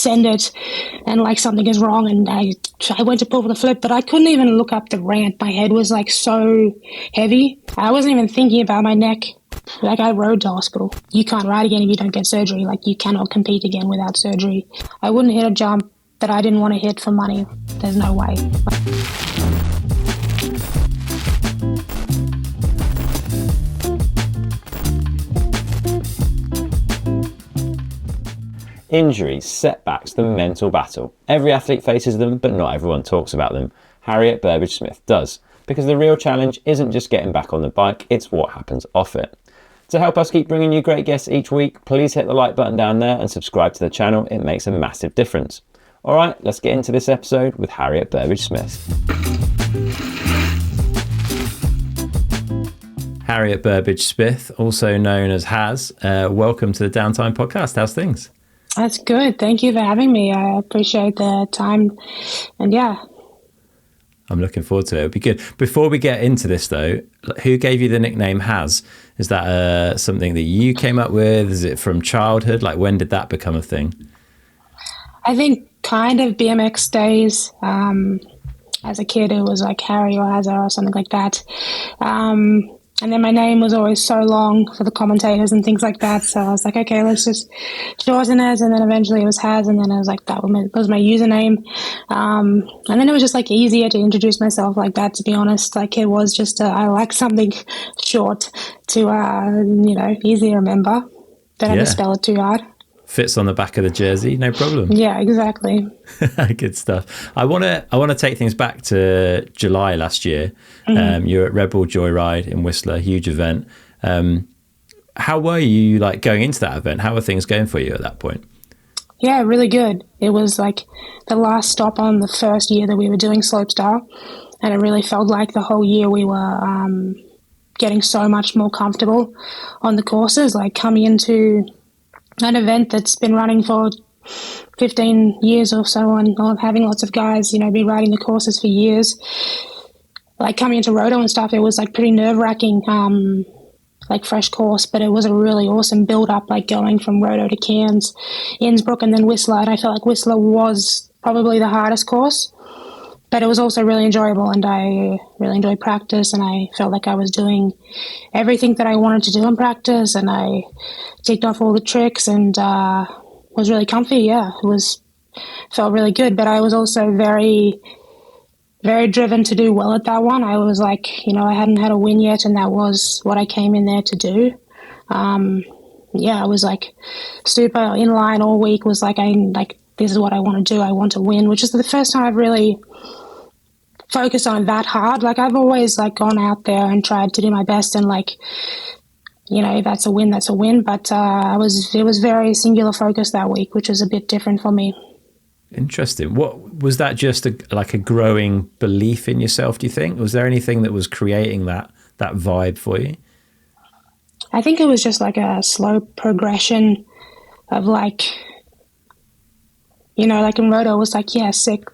send it and like something is wrong, and I went to pull for the flip, but I couldn't even look up the ramp. My head was like so heavy. I wasn't even thinking about my neck. Like, I rode to hospital. You can't ride again if you don't get surgery. Like, you cannot compete again without surgery. I wouldn't hit a jump that I didn't want to hit for money. There's no way. Injuries, setbacks, the mental battle. Every athlete faces them, but not everyone talks about them. Harriet Burbidge-Smith does, because the real challenge isn't just getting back on the bike, it's what happens off it. To help us keep bringing you great guests each week, please hit the like button down there and subscribe to the channel. It makes a massive difference. All right, let's get into this episode with Harriet Burbidge-Smith. Harriet Burbidge-Smith, also known as Haz, welcome to the Downtime Podcast. How's things? That's good. Thank you for having me. I appreciate the time. And yeah. I'm looking forward to it. It'll be good. Before we get into this, though, who gave you the nickname Haz? Is that something that you came up with? Is it from childhood? Like, when did that become a thing? I think kind of BMX days. As a kid, it was like Harry or Hazza or something like that. And then my name was always so long for the commentators and things like that. So I was like, okay, let's just shorten it. And then eventually it was Haz. And then I was like, that was my username. And then it was just like easier to introduce myself like that, to be honest. Like, it was just, I like something short to, easy to remember. Don't have to spell it too hard. Fits on the back of the jersey, no problem. Yeah, exactly. Good stuff. I want to take things back to July last year. Mm-hmm. You're at Rebel Joyride in Whistler, huge event. How were you like going into that event? How were things going for you at that point? Yeah, really good. It was like the last stop on the first year that we were doing slopestyle, and it really felt like the whole year we were getting so much more comfortable on the courses, like coming into an event that's been running for 15 years or so, and having lots of guys, been riding the courses for years. Like, coming into Roto and stuff, it was like pretty nerve-wracking, like fresh course, but it was a really awesome build-up, like going from Roto to Cairns, Innsbruck, and then Whistler. And I felt like Whistler was probably the hardest course, but it was also really enjoyable, and I really enjoyed practice, and I felt like I was doing everything that I wanted to do in practice, and I ticked off all the tricks and was really comfy. Yeah, felt really good, but I was also very, very driven to do well at that one. I was like, I hadn't had a win yet, and that was what I came in there to do. I was like super in line all week, was like, this is what I want to do. I want to win, which is the first time I've really focused on that hard. Like, I've always like gone out there and tried to do my best, and like, that's a win, that's a win. But it was very singular focus that week, which was a bit different for me. Interesting. What was that? Just a growing belief in yourself, do you think? Was there anything that was creating that vibe for you? I think it was just like a slow progression of like, like in Roto, it was like, yeah, sick.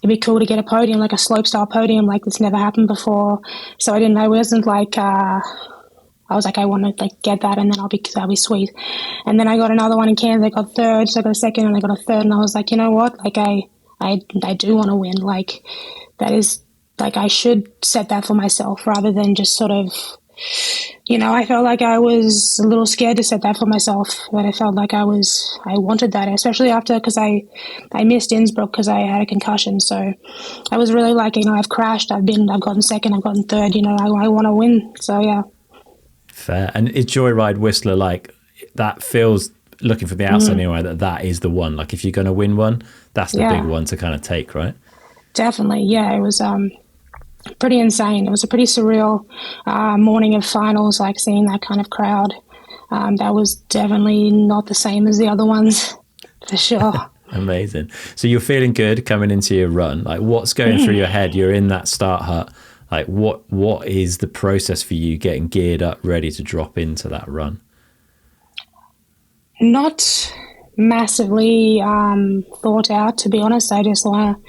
It'd be cool to get a podium, like a slopestyle podium, like this never happened before. So I wasn't like, I was like, I want to like get that, and then that'll be sweet. And then I got another one in Cairns. I got third, so I got a second, and I got a third. And I was like, you know what? Like, I do want to win. Like, that is like, I should set that for myself rather than just sort of, I felt like I was a little scared to set that for myself, but I felt like I wanted that, especially after, because I missed Innsbruck because I had a concussion. So I was really like, I've crashed, I've gotten second, I've gotten third, I want to win. So yeah. Fair. And is Joyride Whistler like that? Feels, looking from the outside anyway, that is the one. Like, if you're going to win one, that's the big one to kind of take, right? Definitely. Yeah, it was pretty insane. It was a pretty surreal morning of finals, like seeing that kind of crowd. That was definitely not the same as the other ones, for sure. Amazing. So you're feeling good coming into your run. Like, what's going through your head? You're in that start hut. Like, what is the process for you getting geared up, ready to drop into that run? Not massively thought out, to be honest. I just want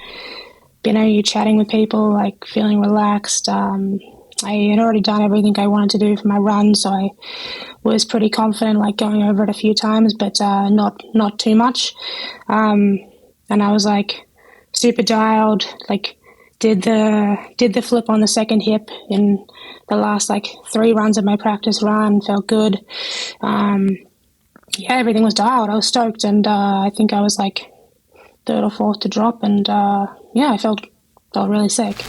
to, you're chatting with people, like feeling relaxed. I had already done everything I wanted to do for my run, so I was pretty confident, like going over it a few times, but not too much. And I was like super dialed, like did the flip on the second hip in the last like 3 runs of my practice run. Felt good. Yeah, everything was dialed. I was stoked, and I think I was like 3rd or 4th to drop, and yeah, I felt really sick.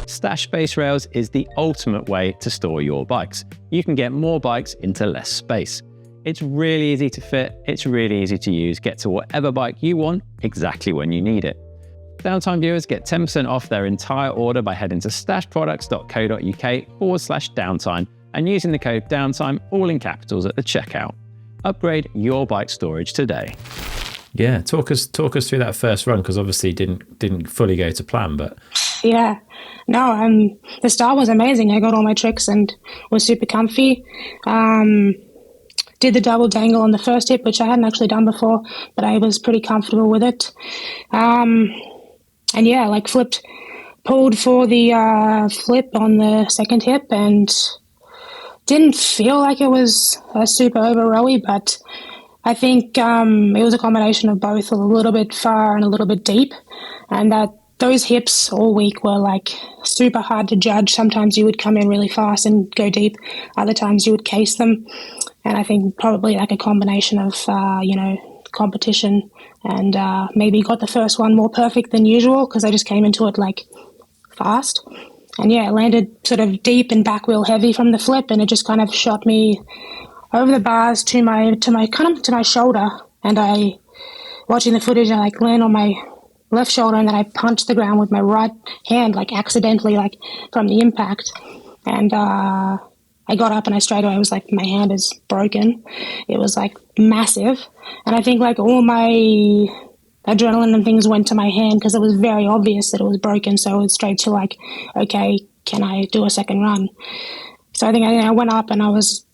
Stash space rails is the ultimate way to store your bikes. You can get more bikes into less space. It's really easy to fit, it's really easy to use, get to whatever bike you want exactly when you need it. Downtime viewers get 10% off their entire order by heading to stashproducts.co.uk/downtime and using the code downtime, all in capitals, at the checkout. Upgrade your bike storage today. Yeah, talk us through that first run, because obviously didn't fully go to plan, but yeah, no, the start was amazing. I got all my tricks and was super comfy. Did the double dangle on the first hip, which I hadn't actually done before, but I was pretty comfortable with it. And yeah, like pulled for the flip on the second hip, and didn't feel like it was a super over rowy, but I think it was a combination of both, a little bit far and a little bit deep, and that those hips all week were like super hard to judge. Sometimes you would come in really fast and go deep, other times you would case them, and I think probably like a combination of competition and maybe got the first one more perfect than usual because I just came into it like fast. And yeah, it landed sort of deep and back wheel heavy from the flip, and it just kind of shot me over the bars to my shoulder. And I, watching the footage, I like land on my left shoulder, and then I punched the ground with my right hand, like accidentally, like from the impact. And I got up and I straight away was like, my hand is broken. It was like massive. And I think like all my adrenaline and things went to my hand because it was very obvious that it was broken. So it was straight to like, okay, can I do a second run? So I think I went up and I was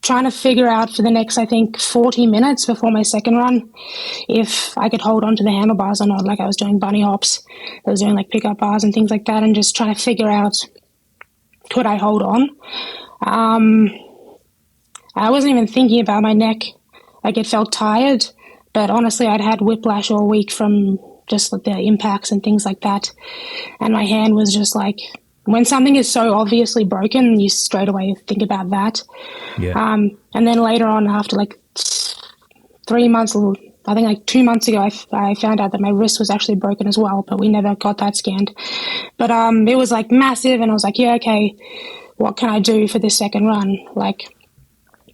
trying to figure out for the next, I think, 40 minutes before my second run if I could hold on to the handlebars or not. Like I was doing bunny hops, I was doing like pickup bars and things like that, and just trying to figure out, could I hold on? I wasn't even thinking about my neck. Like it felt tired, but honestly I'd had whiplash all week from just like the impacts and things like that. And my hand was just like, when something is so obviously broken, you straight away think about that. yeah. And then later on, after like 3 months, I think like 2 months ago, I found out that my wrist was actually broken as well, but we never got that scanned. But it was like massive, and I was like, yeah, okay, what can I do for this second run? Like,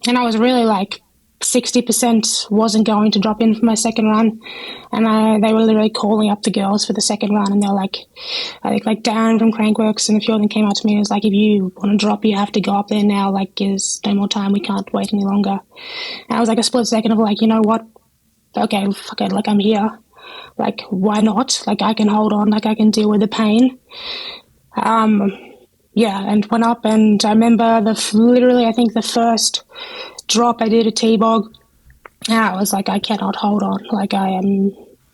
and I was really like 60% wasn't going to drop in for my second run, and they were literally calling up the girls for the second run, and they're like, I think like Darren from Crankworx and a few of them came out to me and was like, if you want to drop, you have to go up there now, like there's no more time, we can't wait any longer. And I was like a split second of like, you know what, okay, fuck it, like I'm here, like why not, like I can hold on, like I can deal with the pain. Yeah, and went up, and I remember literally I think the first drop I did a T-bog, I was like, I cannot hold on, like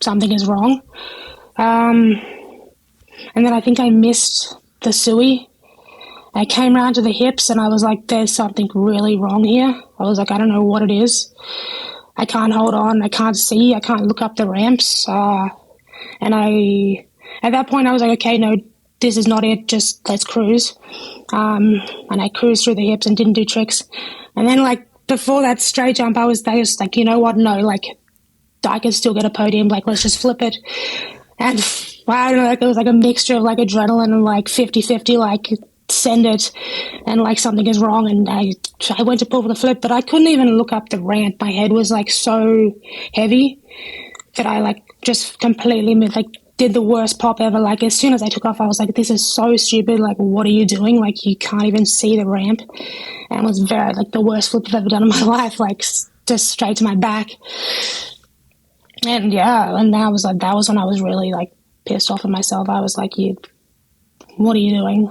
something is wrong. And then I think I missed the Sui. I came around to the hips and I was like, there's something really wrong here. I was like, I don't know what it is. I can't hold on, I can't see, I can't look up the ramps. And at that point I was like, okay, no, this is not it, just let's cruise. And I cruised through the hips and didn't do tricks. And then like, before that straight jump, I was like, you know what? No, like, I can still get a podium. Like, let's just flip it. And I don't know, like, it was like a mixture of like adrenaline and like 50-50, like, send it. And like, something is wrong. And I went to pull for the flip, but I couldn't even look up the ramp. My head was like so heavy that I like just completely like did the worst pop ever. Like, as soon as I took off, I was like, this is so stupid. Like, what are you doing? Like, you can't even see the ramp. And it was very, like, the worst flip I've ever done in my life, like, just straight to my back. And yeah, and that was when I was really, like, pissed off at myself. I was like, what are you doing?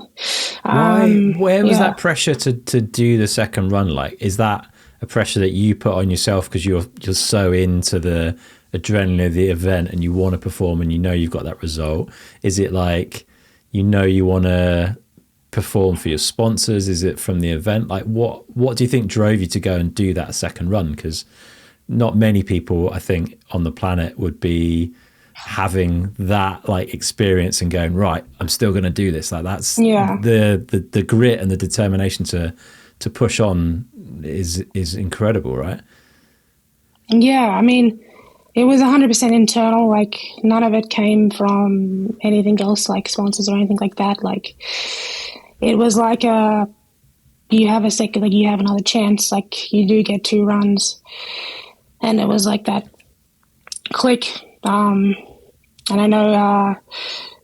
Where was that pressure to do the second run? Like, is that a pressure that you put on yourself because you're so into the adrenaline of the event and you want to perform and you know you've got that result? Is it like, you want to perform for your sponsors? Is it from the event? Like what do you think drove you to go and do that second run? Because not many people, I think, on the planet would be having that like experience and going, right, I'm still going to do this. Like that's the grit and the determination to push on is incredible, right? Yeah, I mean, it was 100% internal. Like none of it came from anything else, like sponsors or anything like that. Like it was like you have you have another chance. Like you do get 2 runs, and it was like that click. And I know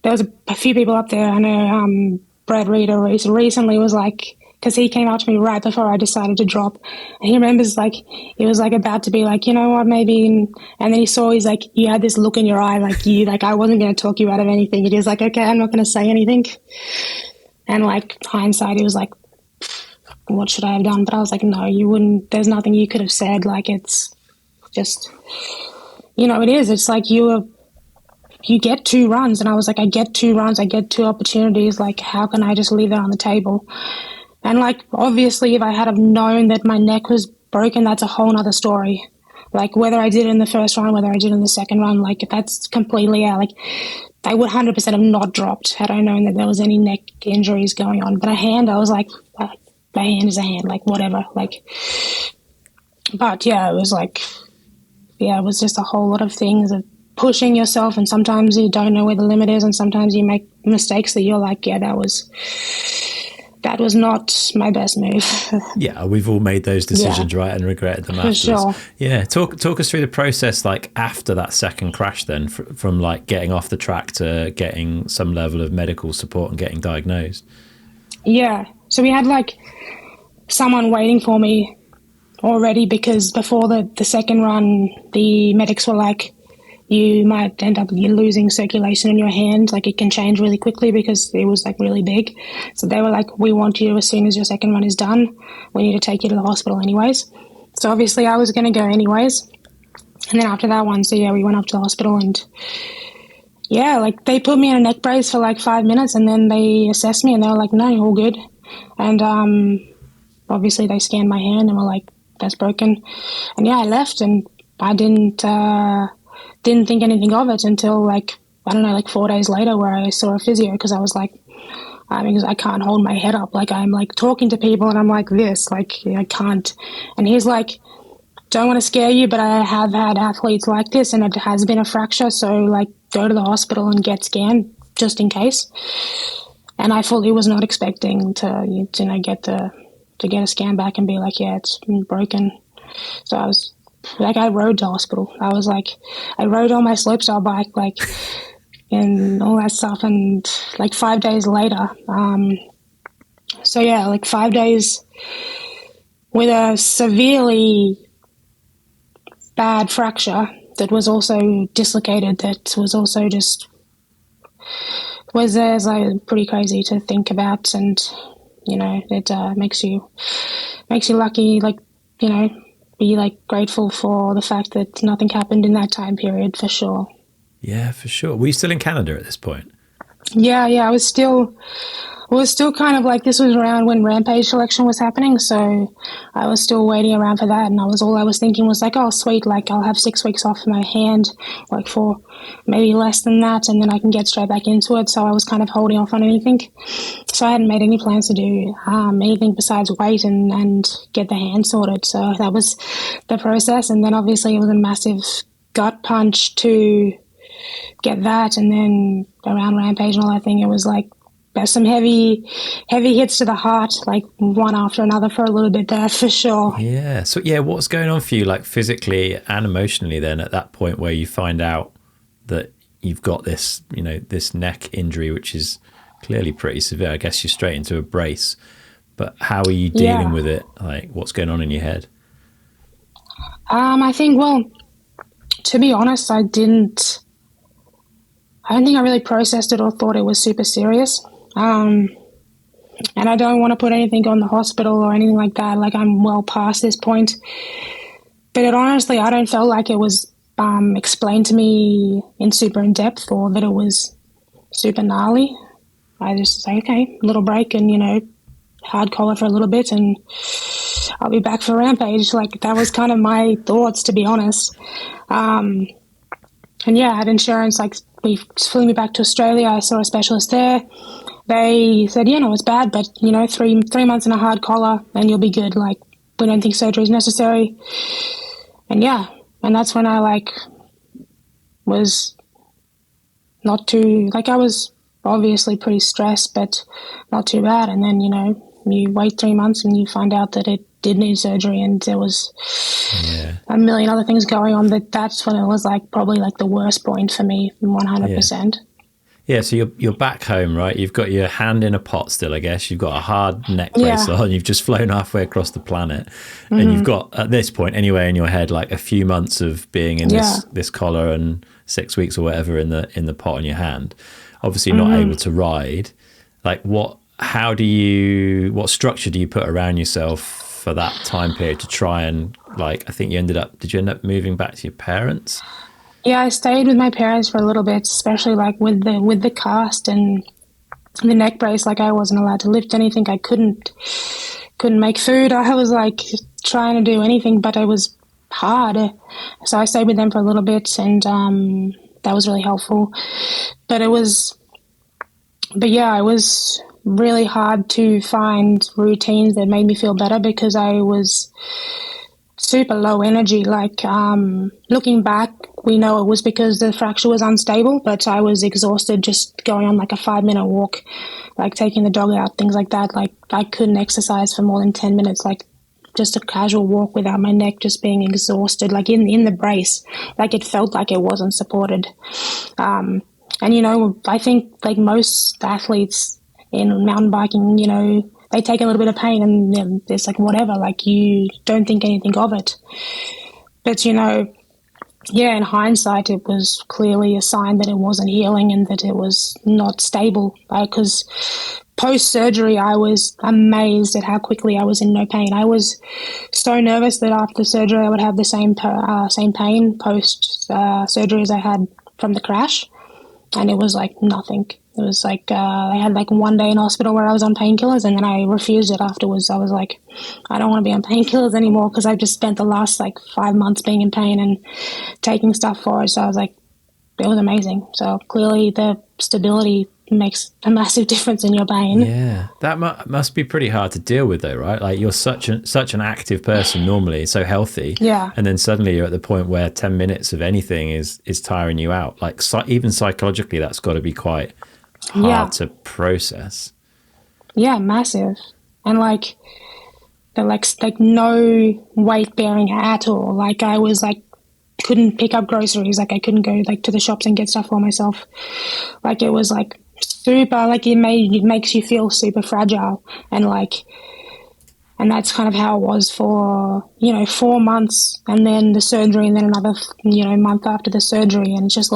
there was a few people up there. I know Brad Reader recently was like, because he came up to me right before I decided to drop, and he remembers like it was like about to be like, you know what, maybe, and then he saw, he's like, you had this look in your eye like I wasn't going to talk you out of anything. It is like, okay, I'm not going to say anything. And like hindsight, he was like, what should I have done? But I was like, no, you wouldn't. There's nothing you could have said. Like it's just, it is. It's like you get 2 runs, and I was like, I get 2 runs, I get 2 opportunities. Like how can I just leave that on the table? And like, obviously, if I had have known that my neck was broken, that's a whole nother story. Like whether I did it in the first run, whether I did it in the second run, like that's completely out. Like I would 100% have not dropped had I known that there was any neck injuries going on. But a hand, I was like, a hand is a hand, like whatever. Like, but yeah, it was like, it was just a whole lot of things of pushing yourself, and sometimes you don't know where the limit is, and sometimes you make mistakes that you're like, yeah, that was not my best move. Yeah, we've all made those decisions, right, and regretted them afterwards. Sure. Yeah, talk us through the process, like after that second crash, then from like getting off the track to getting some level of medical support and getting diagnosed. Yeah, so we had like someone waiting for me already, because before the second run, the medics were like, you might end up losing circulation in your hand. Like it can change really quickly because it was like really big. So they were like, we want you as soon as your second run is done. We need to take you to the hospital anyways. So obviously I was going to go anyways. And then after that one, so yeah, we went up to the hospital, and yeah, like they put me in a neck brace for like 5 minutes, and then they assessed me and they were like, no, you're all good. And obviously they scanned my hand and were like, that's broken. And yeah, I left, and I didn't think anything of it until like, I don't know, like 4 days later, where I saw a physio, because I was like, because I can't hold my head up. Like I'm like talking to people and I'm like this, like I can't. And he's like, don't want to scare you, but I have had athletes like this, and it has been a fracture. So like go to the hospital and get scanned just in case. And I fully was not expecting to get a scan back and be like, yeah, it's been broken. So I was like, I rode to hospital. I was like, I rode on my slopestyle bike, like, and all that stuff. And like 5 days later, so yeah, like 5 days with a severely bad fracture that was also dislocated, that was also just, was like pretty crazy to think about. And, it makes you lucky, like, be like grateful for the fact that nothing happened in that time period, for sure. Yeah, for sure. Were you still in Canada at this point? Yeah, I was still kind of like, this was around when Rampage selection was happening, so I was still waiting around for that, and all I was thinking was like, oh sweet, like I'll have 6 weeks off my hand, like for maybe less than that, and then I can get straight back into it. So I was kind of holding off on anything. So I hadn't made any plans to do anything besides wait and get the hand sorted. So that was the process, and then obviously it was a massive gut punch to get that, and then around Rampage and all that thing, it was like there's some heavy hits to the heart, like one after another for a little bit there, for sure. Yeah. So yeah, what's going on for you, like physically and emotionally then at that point where you find out that you've got this, this neck injury, which is clearly pretty severe? I guess you're straight into a brace, but how are you dealing with it? Like what's going on in your head? I think, well, to be honest, I don't think I really processed it or thought it was super serious. And I don't want to put anything on the hospital or anything like that. Like I'm well past this point. But honestly, I don't feel like it was explained to me in super in depth, or that it was super gnarly. I just say, okay, little break and, hard collar for a little bit and I'll be back for Rampage. Like, that was kind of my thoughts, to be honest. And yeah, I had insurance. Like, we flew me back to Australia. I saw a specialist there. They said, no, it's bad, but, 3 months in a hard collar and you'll be good. Like, we don't think surgery is necessary. And yeah, and that's when I, was not too, I was obviously pretty stressed, but not too bad. And then, you wait 3 months and you find out that it did need surgery and there was a million other things going on. That's when it was probably the worst point for me, 100%. Yeah, so you're back home, right? You've got your hand in a pot still, I guess. You've got a hard neck brace on. You've just flown halfway across the planet. Mm-hmm. And you've got, at this point anyway, in your head, a few months of being in this collar and 6 weeks or whatever in the pot in your hand. Obviously not able to ride. What structure do you put around yourself for that time period to try and, I think did you end up moving back to your parents? Yeah, I stayed with my parents for a little bit, especially with the cast and the neck brace. I wasn't allowed to lift anything. I couldn't make food. I was trying to do anything, but it was hard. So I stayed with them for a little bit, and that was really helpful. But it was really hard to find routines that made me feel better because I was super low energy. Looking back, we know it was because the fracture was unstable, but I was exhausted just going on a 5-minute walk, taking the dog out, things like that. I couldn't exercise for more than 10 minutes, just a casual walk without my neck just being exhausted, in the brace. It felt like it wasn't supported. And, I think most athletes in mountain biking, they take a little bit of pain and it's whatever, you don't think anything of it. But, in hindsight, it was clearly a sign that it wasn't healing and that it was not stable. Because post-surgery, I was amazed at how quickly I was in no pain. I was so nervous that after surgery, I would have the same pain post-surgery as I had from the crash. And it was nothing. It was I had 1 day in hospital where I was on painkillers, and then I refused it afterwards. I was I don't want to be on painkillers anymore because I've just spent the last 5 months being in pain and taking stuff for it. So I was it was amazing. So clearly the stability makes a massive difference in your pain. Yeah, that must be pretty hard to deal with though, right? You're such an active person normally, so healthy. Yeah. And then suddenly you're at the point where 10 minutes of anything is tiring you out. Even psychologically, that's got to be quite hard to process. Yeah, massive. And no weight bearing at all. I was couldn't pick up groceries. I couldn't go to the shops and get stuff for myself. It was super, it makes you feel super fragile. And that's kind of how it was for 4 months, and then the surgery, and then another month after the surgery. And it's just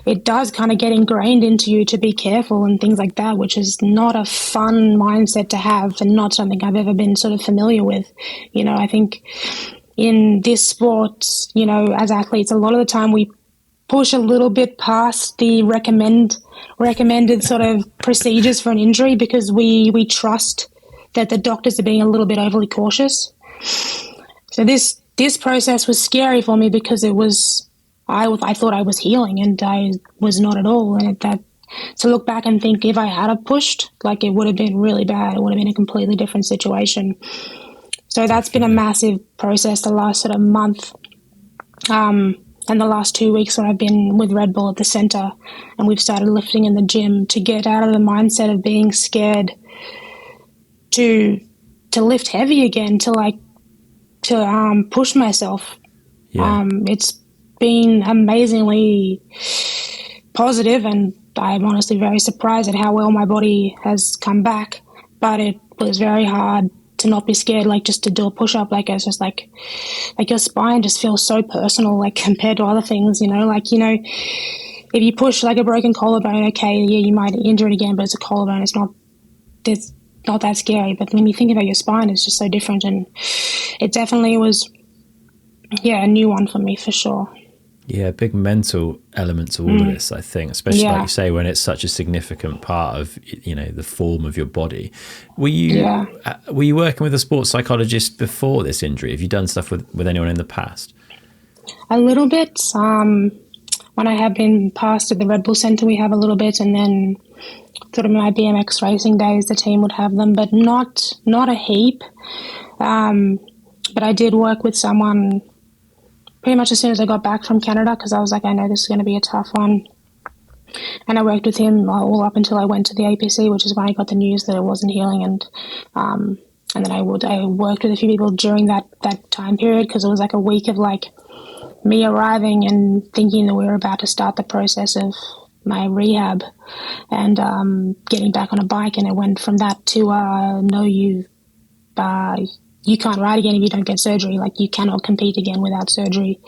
it does kind of get ingrained into you to be careful and things like that, which is not a fun mindset to have and not something I've ever been sort of familiar with. I think in this sport, as athletes, a lot of the time we push a little bit past the recommended sort of procedures for an injury because we trust that the doctors are being a little bit overly cautious. So this process was scary for me because it was, I thought I was healing and I was not at all. And to look back and think if I had have pushed, it would have been really bad. It would have been a completely different situation. So that's been a massive process the last sort of month. And the last 2 weeks when I've been with Red Bull at the center and we've started lifting in the gym to get out of the mindset of being scared to lift heavy again, to push myself. Yeah. It's been amazingly positive, and I'm honestly very surprised at how well my body has come back. But it was very hard to not be scared, just to do a push-up. It's just your spine just feels so personal, compared to other things, if you push a broken collarbone, okay, yeah, you might injure it again, but it's a collarbone. It's not that scary. But when you think about your spine, it's just so different. And it definitely was, a new one for me for sure. Yeah, big mental element to all of this, I think, especially like Yeah. you say, when it's such a significant part of, you know, the form of your body. Were Yeah. you working with a sports psychologist before this injury? Have you done stuff with anyone in the past? A little bit. When I have been passed at the Red Bull Centre, we have a little bit, and then sort of my BMX racing days, the team would have them, but not a heap. But I did work with someone pretty much as soon as I got back from Canada, because I was like, I know this is going to be a tough one. And I worked with him all up until I went to the APC, which is when I got the news that it wasn't healing. And then I worked with a few people during that time period, because it was like a week of like me arriving and thinking that we were about to start the process of my rehab and getting back on a bike. And it went from that to, no, you can't ride again if you don't get surgery. Like, you cannot compete again without surgery,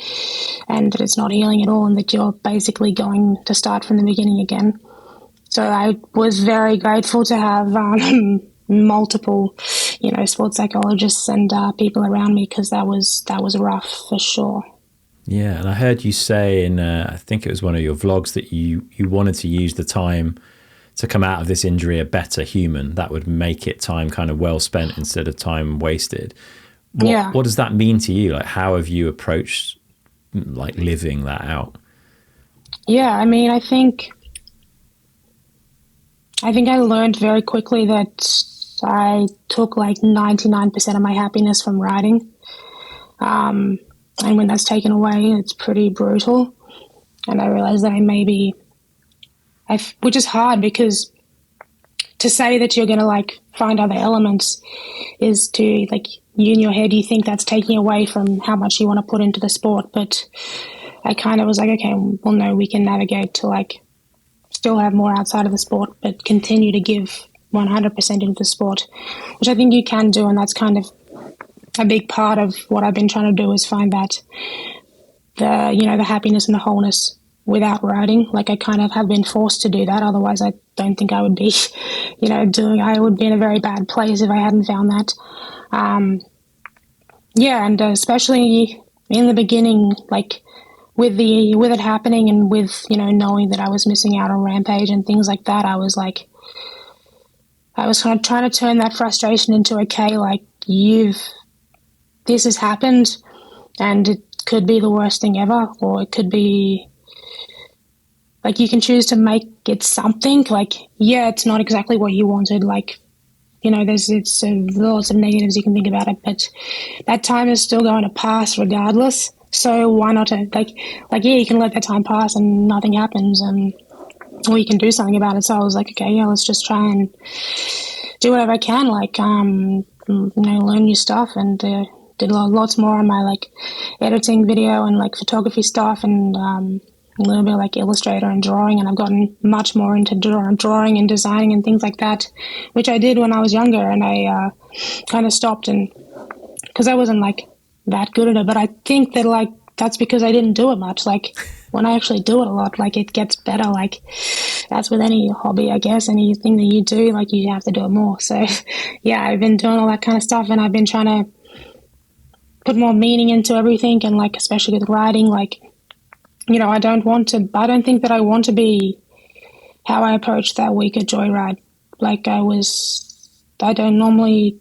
and that it's not healing at all, and that you're basically going to start from the beginning again. So I was very grateful to have multiple, sports psychologists and people around me, because that was rough for sure. Yeah, and I heard you say in, I think it was one of your vlogs, that you wanted to use the time to come out of this injury a better human. That would make it time kind of well spent instead of time wasted. What does that mean to you? Like, how have you approached like living that out? Yeah, I mean, I think I learned very quickly that I took like 99% of my happiness from riding. And when that's taken away, it's pretty brutal. And I realized that which is hard, because to say that you're going to like find other elements is to, like, you in your head, you think that's taking away from how much you want to put into the sport. But I kind of was like, okay, well, no, we can navigate to like still have more outside of the sport, but continue to give 100% into the sport, which I think you can do. And that's kind of a big part of what I've been trying to do, is find that the happiness and the wholeness without riding. Like, I kind of have been forced to do that. Otherwise, I don't think I would be, I would be in a very bad place if I hadn't found that. And especially in the beginning, like with it happening and with, knowing that I was missing out on Rampage and things like that, I was kind of trying to turn that frustration into, okay, like, this has happened, and it could be the worst thing ever, or it could be, like, you can choose to make it something. Like, yeah, it's not exactly what you wanted. Like, there's lots of negatives you can think about it, but that time is still going to pass regardless. So why not? Yeah, you can let that time pass and nothing happens, or you can do something about it. So I was like, okay, yeah, let's just try and do whatever I can. Like, learn new stuff, and did lots more on my like editing, video, and like photography stuff, and a little bit like Illustrator and drawing. And I've gotten much more into drawing and designing and things like that, which I did when I was younger, and I kind of stopped, and because I wasn't like that good at it. But I think that like that's because I didn't do it much. Like, when I actually do it a lot, like, it gets better. Like, that's with any hobby, I guess. Anything that you do, like, you have to do it more. So yeah, I've been doing all that kind of stuff, and I've been trying to put more meaning into everything. And like, especially with writing, like, I don't think that I want to be how I approached that week at Joyride. Like, I don't normally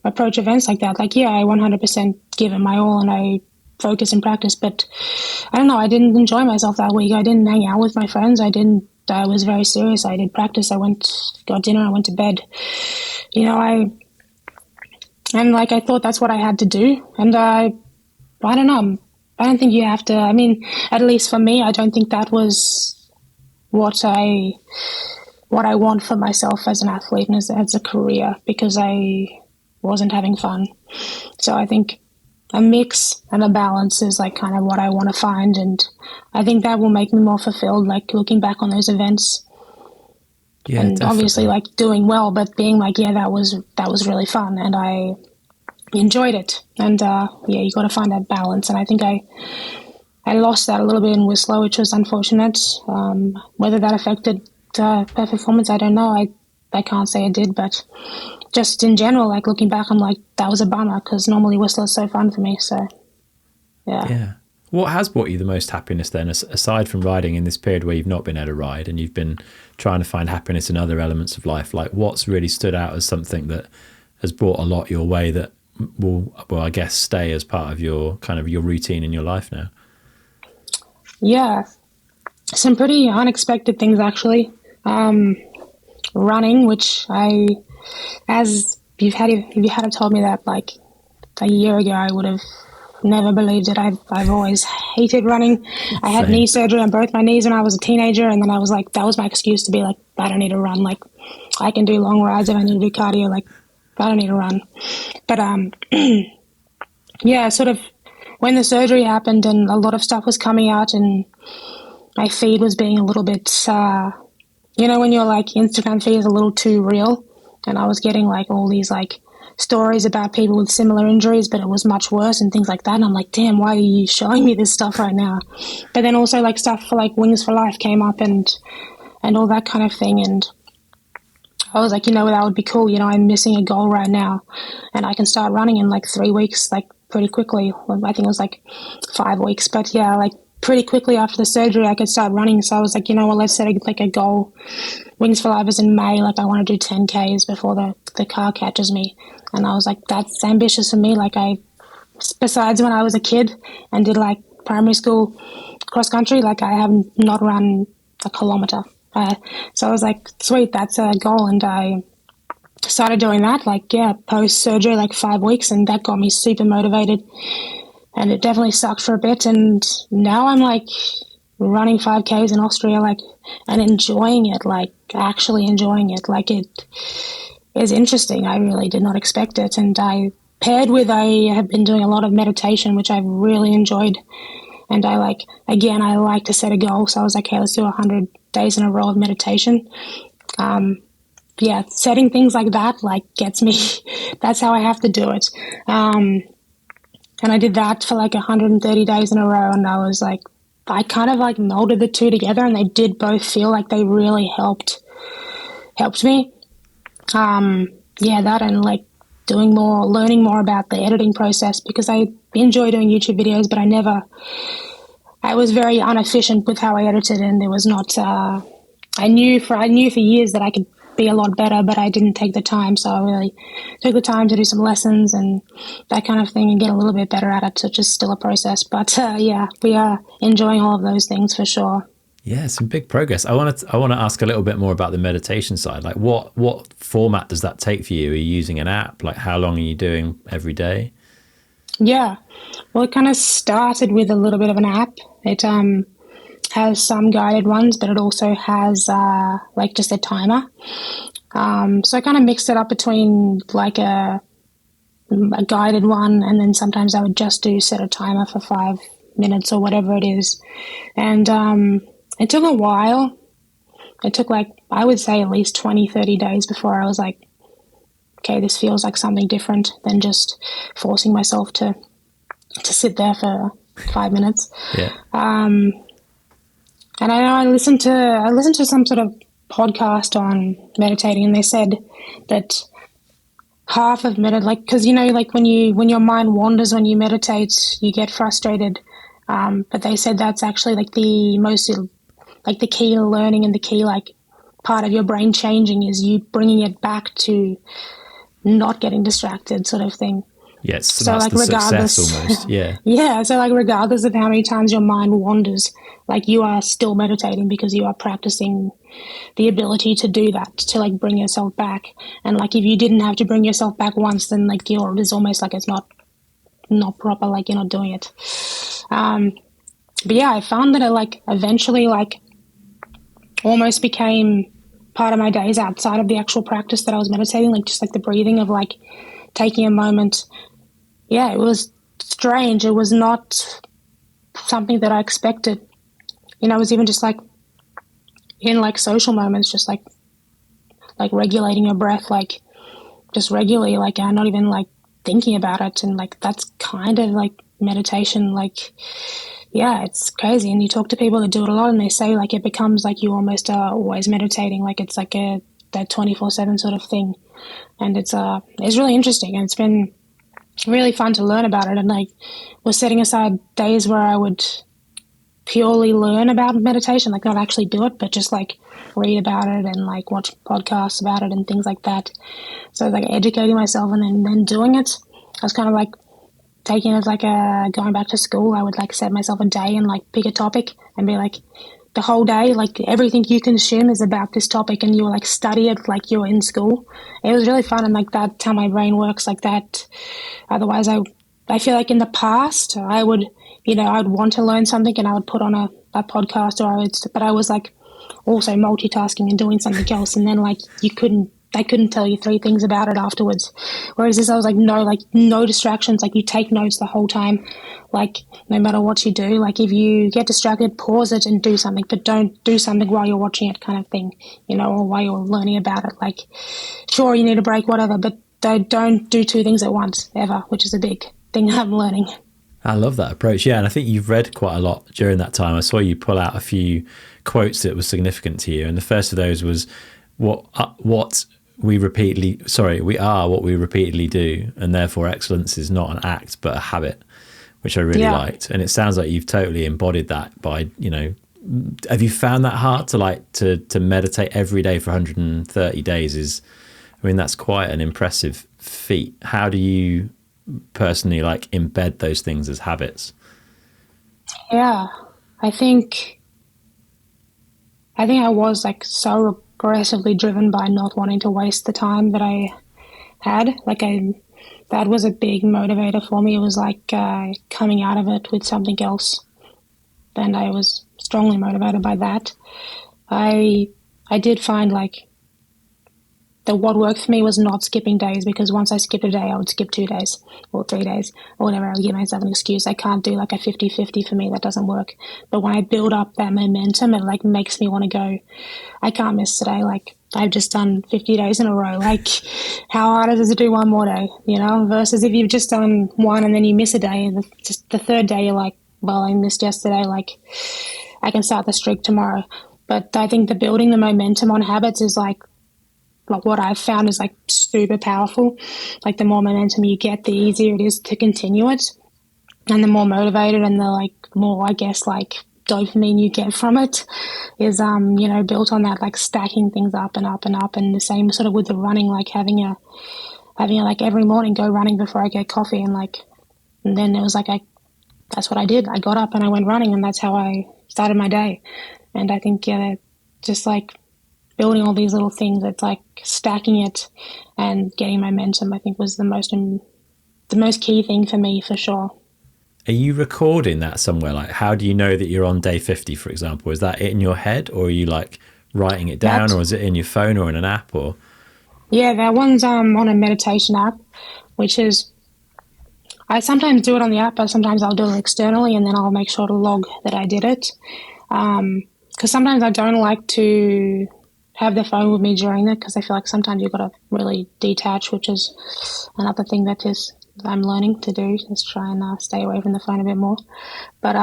approach events like that. Like, yeah, I 100% give it my all, and I focus and practice, but I don't know, I didn't enjoy myself that week. I didn't hang out with my friends. I was very serious. I did practice. I got dinner, I went to bed. I thought that's what I had to do. And I don't know. I don't think you have to. I mean, at least for me, I don't think that was what I want for myself as an athlete and as a career, because I wasn't having fun. So I think a mix and a balance is like kind of what I want to find, and I think that will make me more fulfilled, like looking back on those events. Yeah, and definitely. Obviously like doing well, but being like, yeah, that was really fun, and I enjoyed it. And you got to find that balance, and I think I lost that a little bit in Whistler, which was unfortunate. Whether that affected her performance, I don't know. I can't say it did, but just in general, like looking back, I'm like, that was a bummer, because normally Whistler's so fun for me. So, yeah. Yeah. What has brought you the most happiness then, aside from riding in this period where you've not been able to ride and you've been trying to find happiness in other elements of life? Like, what's really stood out as something that has brought a lot your way that will, I guess, stay as part of your kind of your routine in your life now? Yeah, some pretty unexpected things actually. Running, which as if you had told me that like a year ago, I would have never believed it. I've always hated running. I had knee surgery on both my knees when I was a teenager, and then I was like, that was my excuse to be like, I don't need to run. Like, I can do long rides if I need to do cardio. Like, I don't need to run. But yeah, sort of when the surgery happened and a lot of stuff was coming out, and my feed was being a little bit, when your like Instagram feed is a little too real, and I was getting like all these like stories about people with similar injuries, but it was much worse and things like that. And I'm like, damn, why are you showing me this stuff right now? But then also like stuff for like Wings for Life came up and all that kind of thing. And I was like, that would be cool. I'm missing a goal right now, and I can start running in like 3 weeks, like pretty quickly. I think it was like 5 weeks, but yeah, like pretty quickly after the surgery, I could start running. So I was like, let's set a goal. Wings for Life is in May. Like I want to do 10Ks before the car catches me. And I was like, that's ambitious for me. Like besides when I was a kid and did like primary school cross country, like I have not run a kilometer. So I was like, sweet, that's a goal. And I started doing that, like, yeah, post-surgery, like 5 weeks, and that got me super motivated. And it definitely sucked for a bit. And now I'm like running 5Ks in Austria, like, and enjoying it, like actually enjoying it. Like it is interesting. I really did not expect it. And I have been doing a lot of meditation, which I've really enjoyed. And I like to set a goal. So I was like, hey, let's do 100 days in a row of meditation. Yeah, setting things like that, like, gets me. That's how I have to do it. And I did that for like 130 days in a row. And I was like, I kind of like melded the two together, and they did both feel like they really helped me. Yeah, that and like learning more about the editing process, because I enjoy doing YouTube videos, but I was very inefficient with how I edited, and there was not, I knew for years that I could be a lot better, but I didn't take the time. So I really took the time to do some lessons and that kind of thing and get a little bit better at it. So it's just still a process, but yeah, we are enjoying all of those things for sure. Yeah, some big progress. I want to ask a little bit more about the meditation side. Like what format does that take for you? Are you using an app? Like how long are you doing every day? Yeah, well, it kind of started with a little bit of an app. It has some guided ones, but it also has like just a timer. So I kind of mixed it up between like a guided one, and then sometimes I would just set a timer for 5 minutes or whatever it is. And it took a while. It took like, I would say at least 20, 30 days before I was like, okay, this feels like something different than just forcing myself to sit there for 5 minutes. Yeah. And I know I listened to some sort of podcast on meditating, and they said that half of like, because like when your mind wanders when you meditate, you get frustrated. But they said that's actually like the most, like the key to learning, and the key like part of your brain changing is you bringing it back to not getting distracted, sort of thing. Yes, so that's like the success almost. Yeah. Yeah, so like regardless of how many times your mind wanders, like you are still meditating because you are practicing the ability to do that, to like bring yourself back. And like if you didn't have to bring yourself back once, then like it's almost like it's not proper, like you're not doing it. But yeah, I found that it like eventually like almost became part of my days outside of the actual practice that I was meditating, like just like the breathing of like taking a moment. Yeah, it was strange. It was not something that I expected. It was even just like in like social moments, just like regulating your breath, like just regularly, like I'm not even like thinking about it. And like that's kind of like meditation. Like, yeah, it's crazy. And you talk to people that do it a lot, and they say like it becomes like you almost are always meditating. Like it's like that 24/7 sort of thing. And it's really interesting. And really fun to learn about it. And like, was setting aside days where I would purely learn about meditation, like not actually do it, but just like read about it and like watch podcasts about it and things like that. So like educating myself and then doing it. I was kind of like taking it as like going back to school. I would like set myself a day and like pick a topic and be like, the whole day, like everything you consume is about this topic, and you like study it like you're in school. It was really fun, and like that's how my brain works like that. Otherwise, I feel like in the past I would, I'd want to learn something and I would put on a podcast, but I was like also multitasking and doing something else, and then like I couldn't tell you three things about it afterwards. Whereas this, I was like, no distractions. Like you take notes the whole time. Like no matter what you do, like if you get distracted, pause it and do something, but don't do something while you're watching it kind of thing, or while you're learning about it. Like sure, you need a break, whatever, but don't do two things at once ever, which is a big thing I'm learning. I love that approach. Yeah. And I think you've read quite a lot during that time. I saw you pull out a few quotes that were significant to you. And the first of those was we are what we repeatedly do. And therefore excellence is not an act, but a habit, which I really liked. And it sounds like you've totally embodied that by, have you found that hard to meditate every day for 130 days that's quite an impressive feat. How do you personally like embed those things as habits? Yeah, I think I was like so aggressively driven by not wanting to waste the time that I had. That was a big motivator for me. It was like coming out of it with something else, and I was strongly motivated by that. I did find like that what worked for me was not skipping days, because once I skipped a day, I would skip 2 days or 3 days or whatever. I would give myself an excuse. I can't do like a 50-50 for me. That doesn't work. But when I build up that momentum, it like makes me want to go, I can't miss today. Like I've just done 50 days in a row. Like how hard is it to do one more day, versus if you've just done one and then you miss a day, and just the third day you're like, well, I missed yesterday. Like I can start the streak tomorrow. But I think the building the momentum on habits is like what I've found is like super powerful. Like the more momentum you get, the easier it is to continue it, and the more motivated and the like more, I guess, like dopamine you get from it is built on that, like stacking things up and up and up. And the same sort of with the running, like having a like every morning go running before I get coffee, and then it was like that's what I did. I got up and I went running, and that's how I started my day. And I think just like building all these little things, it's like stacking it and getting momentum, I think was the most key thing for me, for sure. Are you recording that somewhere? Like, how do you know that you're on day 50, for example? Is that in your head, or are you like writing it down, or is it in your phone or in an app? Or yeah, that one's on a meditation app, which is, I sometimes do it on the app, but sometimes I'll do it externally, and then I'll make sure to log that I did it. Because sometimes I don't like to have the phone with me during it, because I feel like sometimes you've got to really detach, which is another thing that I'm learning to do, is try and stay away from the phone a bit more. But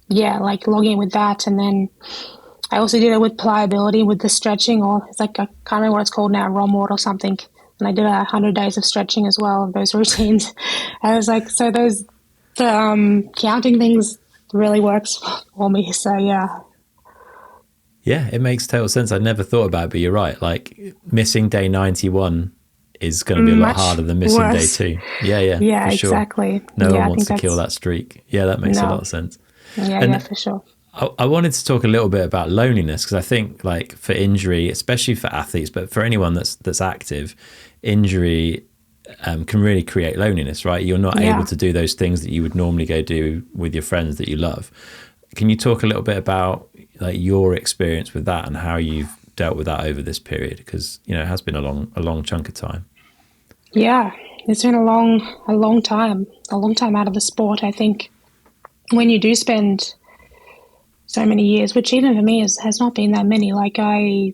yeah, like logging with that, and then I also did it with pliability, with the stretching, or it's like, I can't remember what it's called now, ROMWOD or something. And I did 100 days of stretching as well, of those routines. I was like, so the counting things really works for me. So yeah. Yeah, it makes total sense. I never thought about it, but you're right. Like missing day 91 is going to be a lot harder than missing worse. day 2. Yeah, yeah, for sure. Exactly. No one wants to kill that streak. Yeah, that makes a lot of sense. Yeah, for sure. I wanted to talk a little bit about loneliness, because I think like for injury, especially for athletes, but for anyone that's active, injury can really create loneliness, right? You're not able to do those things that you would normally go do with your friends that you love. Can you talk a little bit about like your experience with that and how you've dealt with that over this period? Because it has been a long chunk of time. Yeah, it's been a long time out of the sport. I think when you do spend so many years, which even for me has not been that many. Like I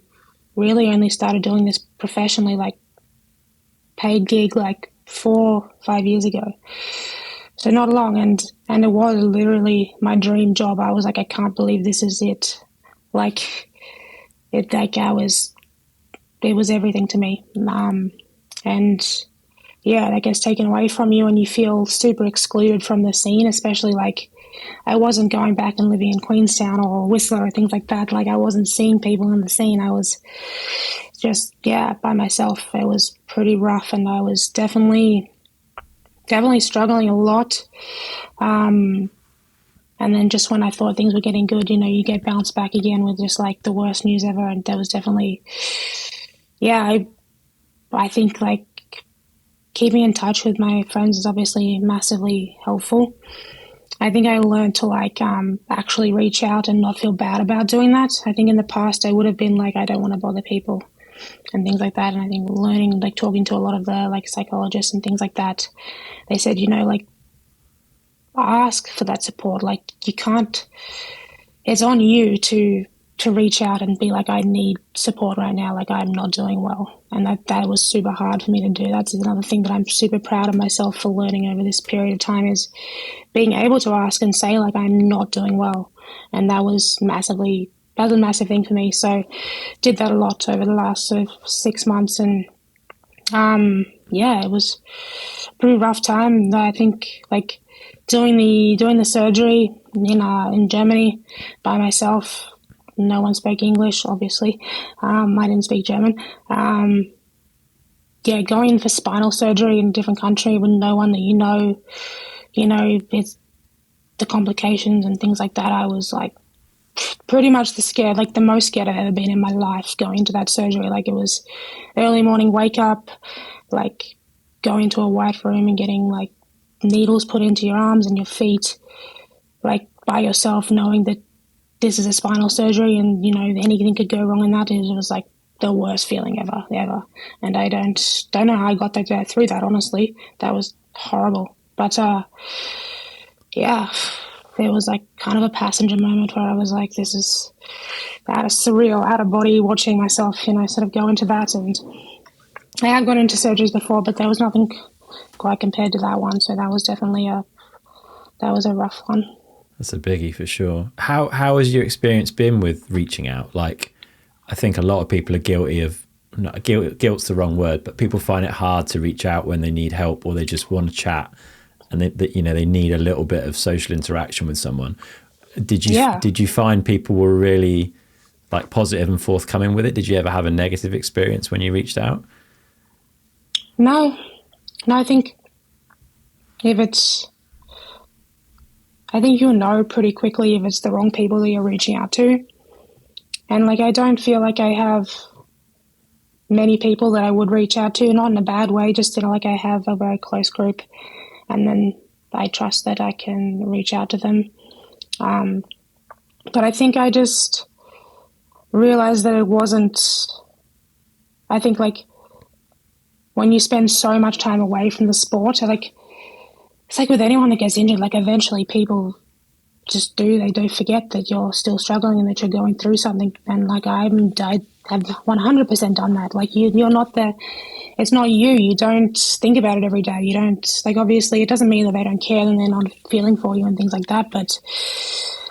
really only started doing this professionally, like paid gig, like 4-5 years ago. So not long, and it was literally my dream job. I was like, I can't believe this is it. Like it was everything to me. And yeah, that gets taken away from you and you feel super excluded from the scene, especially like I wasn't going back and living in Queenstown or Whistler or things like that. Like I wasn't seeing people in the scene. I was just, yeah, by myself. It was pretty rough and I was definitely struggling a lot. And then just when I thought things were getting good, you know, you get bounced back again with just like the worst news ever. And that was definitely, yeah, I think like keeping in touch with my friends is obviously massively helpful. I think I learned to like actually reach out and not feel bad about doing that. I think in the past I would have been like, I don't want to bother people and things like that. And I think learning, like talking to a lot of the like psychologists and things like that, they said, you know, like ask for that support. Like you can't, it's on you to reach out and be like, I need support right now. Like I'm not doing well. And that was super hard for me to do. That's another thing that I'm super proud of myself for learning over this period of time is being able to ask and say like, I'm not doing well. And that was a massive thing for me. So did that a lot over the last sort of 6 months. And yeah, it was a pretty rough time. I think like doing the surgery in Germany by myself. No one spoke English, obviously. I didn't speak German. Yeah, going in for spinal surgery in a different country with no one that you know, it's the complications and things like that. I was like pretty much the most scared I've ever been in my life going into that surgery. Like it was early morning wake up, like going to a white room and getting like needles put into your arms and your feet, like by yourself, knowing that this is a spinal surgery and, you know, anything could go wrong in that. It was like the worst feeling ever. And I don't know how I got through that, honestly. That was horrible. But, yeah, there was like kind of a passenger moment where I was like, this is surreal, out of body, watching myself, you know, sort of go into that. And I had gone into surgeries before, but there was nothing quite compared to that one. So that was definitely a rough one. That's a biggie for sure. How has your experience been with reaching out? Like, I think a lot of people are guilty of, not guilt's the wrong word, but people find it hard to reach out when they need help or they just want to chat and they need a little bit of social interaction with someone. Did you find people were really like positive and forthcoming with it? Did you ever have a negative experience when you reached out? No, I think you'll know pretty quickly if it's the wrong people that you're reaching out to. And like, I don't feel like I have many people that I would reach out to, not in a bad way, just, you know, like I have a very close group and then I trust that I can reach out to them. But I think I just realized that it wasn't, I think like when you spend so much time away from the sport, like, it's like with anyone that gets injured, like eventually people they do forget that you're still struggling and that you're going through something. And like I have 100% done that. Like you're not it's not you. You don't think about it every day. You don't, like, obviously it doesn't mean that they don't care and they're not feeling for you and things like that. But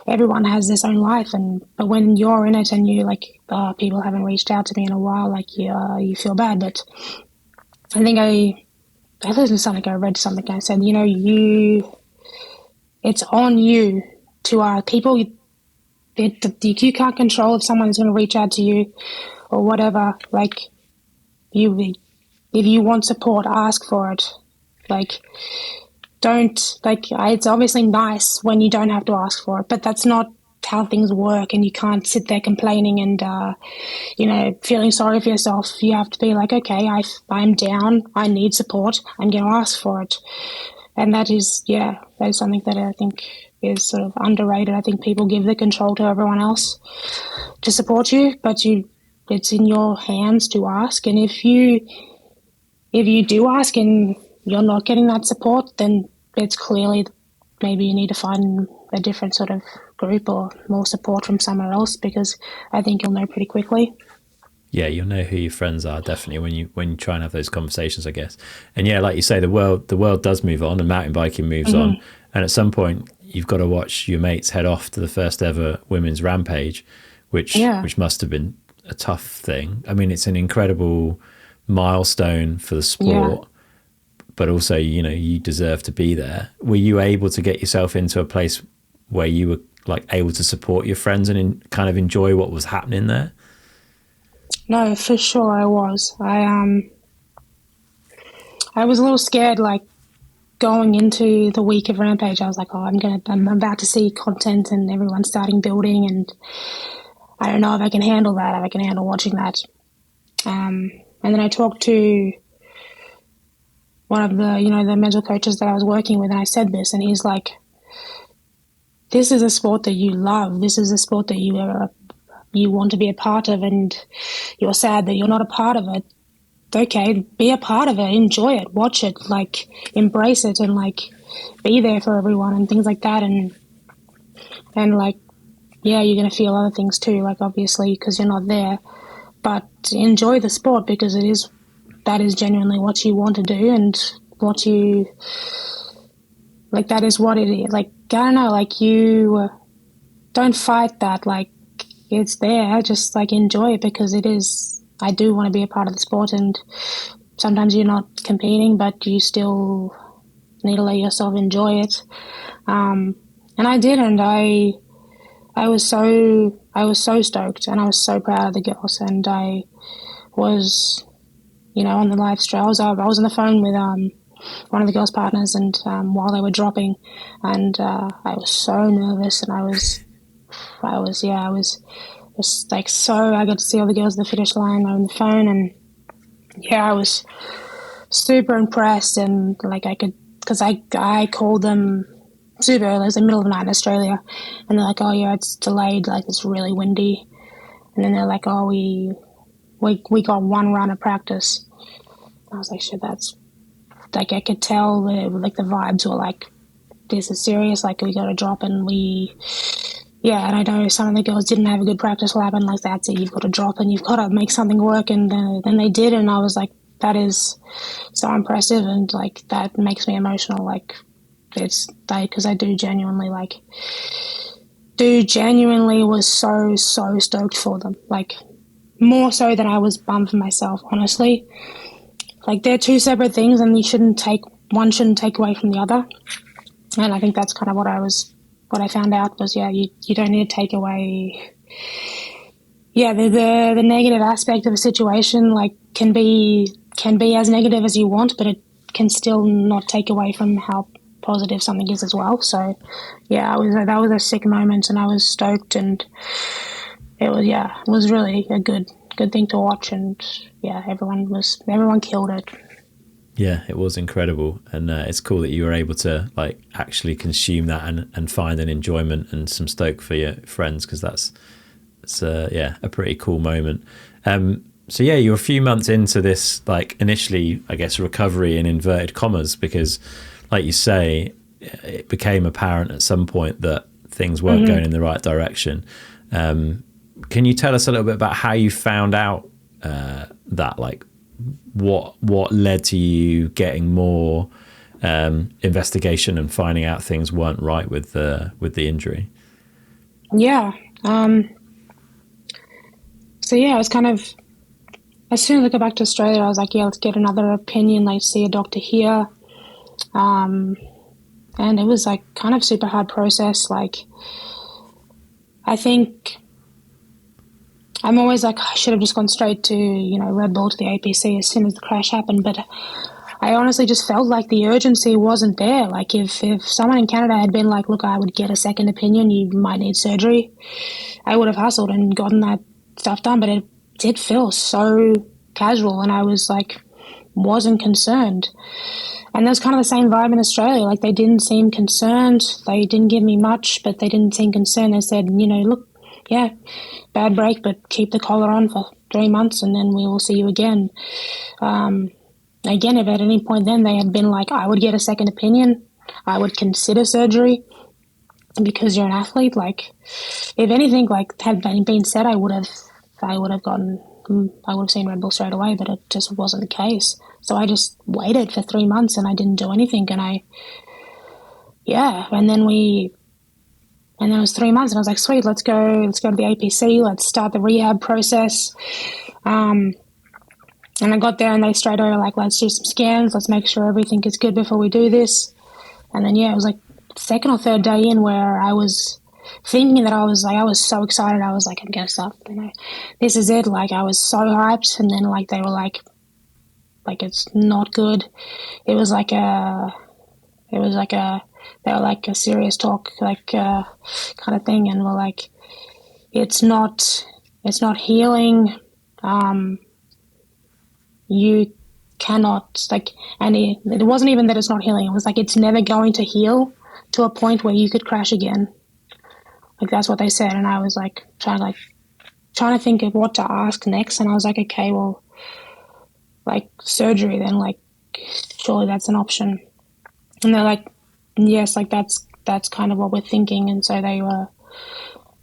everyone has this own life. But when you're in it and you like, oh, people haven't reached out to me in a while, like you feel bad. But I think I listened to something, I read something, I said, you know, it's on you to people. You can't control if someone is going to reach out to you or whatever. Like, if you want support, ask for it. Like, it's obviously nice when you don't have to ask for it, but that's not how things work, and you can't sit there complaining and feeling sorry for yourself. You have to be like, okay, I'm down, I need support, I'm going to ask for it. And that is something that I think is sort of underrated. I think people give the control to everyone else to support you, but it's in your hands to ask. And if you do ask and you're not getting that support, then it's clearly maybe you need to find a different sort of group or more support from somewhere else, because I think you'll know pretty quickly. Yeah, you'll know who your friends are definitely when you try and have those conversations, I guess. And yeah, like you say, the world does move on and mountain biking moves on. And at some point you've got to watch your mates head off to the first ever women's rampage, which must have been a tough thing. I mean, it's an incredible milestone for the sport, but also, you know, you deserve to be there. Were you able to get yourself into a place where you were like able to support your friends and kind of enjoy what was happening there? No, for sure I was. I was a little scared, like, going into the week of Rampage. I was like, oh, I'm about to see content and everyone's starting building, and I don't know if I can handle that, if I can handle watching that. And then I talked to one of the, you know, the mental coaches that I was working with, and I said this, and he's like, this is a sport that you love. This is a sport that you want to be a part of, and you're sad that you're not a part of it. Okay, be a part of it, enjoy it, watch it, like, embrace it, and like be there for everyone and things like that. And like, yeah, you're going to feel other things too, like, obviously, because you're not there, but enjoy the sport, because that is genuinely what you want to do, and what you like, that is what it is. Like, I don't know, like, you don't fight that, like, it's there, just like enjoy it, because it is. I do want to be a part of the sport, and sometimes you're not competing, but you still need to let yourself enjoy it. And I did, and I was so stoked, and I was so proud of the girls, and I was, you know, on the live stream. I was on the phone with one of the girls' partners, and while they were dropping, and I was so nervous, and I was like, so I got to see all the girls at the finish line on the phone, and yeah, I was super impressed, and like, I could, because I called them super early. It was the middle of the night in Australia, and they're like, oh yeah, it's delayed, like, it's really windy, and then they're like, oh, we got one run of practice. I was like, shit, that's, like, I could tell like the vibes were like, this is serious, like, we got to drop, and yeah, and I know some of the girls didn't have a good practice lap, and like, that's it, you've got to drop and you've got to make something work, and then they did, and I was like, that is so impressive, and like, that makes me emotional, like, it's like, because I genuinely was so stoked for them, like, more so than I was bummed for myself, honestly. Like, they're two separate things, and one shouldn't take away from the other, and I think that's kind of what I found out was, yeah, you don't need to take away, yeah, the negative aspect of a situation, like, can be as negative as you want, but it can still not take away from how positive something is as well. So yeah, that was a sick moment, and I was stoked, and it was really a good thing to watch, and yeah, everyone killed it. Yeah, it was incredible, and it's cool that you were able to like actually consume that and find an enjoyment and some stoke for your friends, because that's a pretty cool moment. So yeah, you're a few months into this, like, initially, I guess, recovery in inverted commas, because, like you say, it became apparent at some point that things weren't going in the right direction. Can you tell us a little bit about how you found out that, like, what led to you getting more investigation and finding out things weren't right with the injury? Yeah. So yeah, I was kind of, as soon as I got back to Australia, I was like, yeah, let's get another opinion, like, see a doctor here. And it was like kind of super hard process. Like, I think I'm always like, I should have just gone straight to, you know, Red Bull to the APC as soon as the crash happened. But I honestly just felt like the urgency wasn't there. Like, if someone in Canada had been like, look, I would get a second opinion, you might need surgery, I would have hustled and gotten that stuff done. But it did feel so casual, and I was like, wasn't concerned. And that's kind of the same vibe in Australia. Like, they didn't seem concerned. They didn't give me much, but they didn't seem concerned. They said, you know, look, yeah, bad break, but keep the collar on for 3 months, and then we will see you again. Again, if at any point then they had been like, I would get a second opinion, I would consider surgery because you're an athlete. Like, if anything, like, had been said, I would have seen Red Bull straight away, but it just wasn't the case. So I just waited for 3 months and I didn't do anything. And then it was 3 months, and I was like, sweet, let's go to the APC, let's start the rehab process. And I got there and they straight away were like, let's do some scans, let's make sure everything is good before we do this. And then, yeah, it was like second or third day in where I was thinking that I was so excited. I was like, I'm going to start, this is it. Like, I was so hyped. And then, like, they were like, it's not good. It was like they were like a serious talk, like, kind of thing. And we're like, it's not healing. You cannot, like, and it wasn't even that it's not healing. It was like, it's never going to heal to a point where you could crash again. Like, that's what they said. And I was like trying to think of what to ask next. And I was like, okay, well, like, surgery then, like, surely that's an option. And they're like, yes, like, that's kind of what we're thinking. And so they were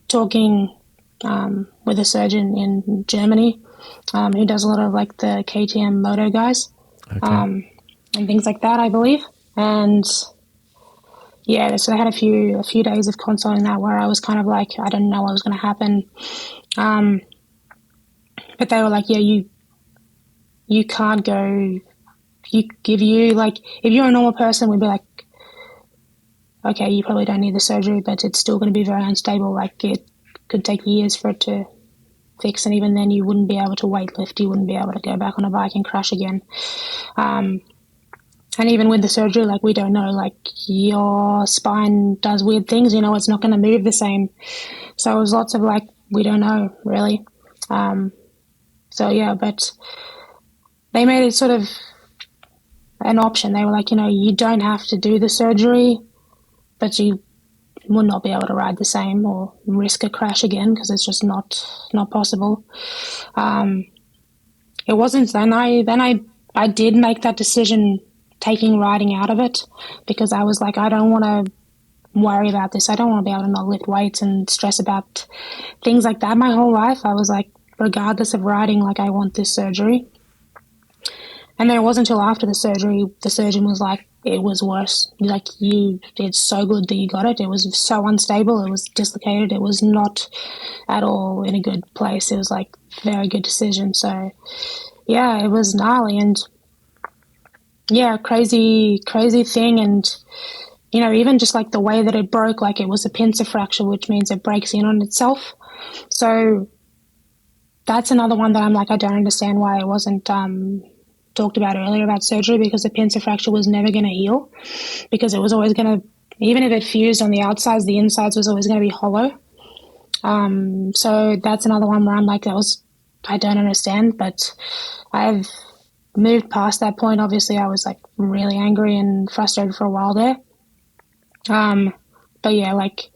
talking with a surgeon in Germany who does a lot of, like, the KTM moto guys. Okay. And things like that, I believe. And yeah, so I had a few days of consulting that where I was kind of like, I didn't know what was going to happen. But they were like, yeah, you can't go, like, if you're a normal person, we'd be like, okay, you probably don't need the surgery, but it's still going to be very unstable. Like, it could take years for it to fix, and even then you wouldn't be able to weightlift, you wouldn't be able to go back on a bike and crash again. And even with the surgery, like, we don't know, like, your spine does weird things, it's not going to move the same. So it was lots of, like, we don't know, really. So, yeah, but they made it sort of an option. They were like, you don't have to do the surgery, but you will not be able to ride the same or risk a crash again because it's just not possible. It wasn't. Then I did make that decision, taking riding out of it, because I was like, I don't want to worry about this. I don't want to be able to not lift weights and stress about things like that my whole life. I was like, regardless of riding, like, I want this surgery. And then it wasn't until after the surgery, the surgeon was like, it was worse. Like, it's so good that you got it. It was so unstable. It was dislocated. It was not at all in a good place. It was like, very good decision. So, yeah, it was gnarly and, yeah, crazy thing. And, even just like the way that it broke, like, it was a pincer fracture, which means it breaks in on itself. So that's another one that I'm like, I don't understand why it wasn't talked about earlier about surgery, because the pincer fracture was never going to heal, because it was always going to, even if it fused on the outsides, the insides was always going to be hollow. So that's another one where I'm like, I don't understand, but I've moved past that point. Obviously, I was like really angry and frustrated for a while there. But yeah, like,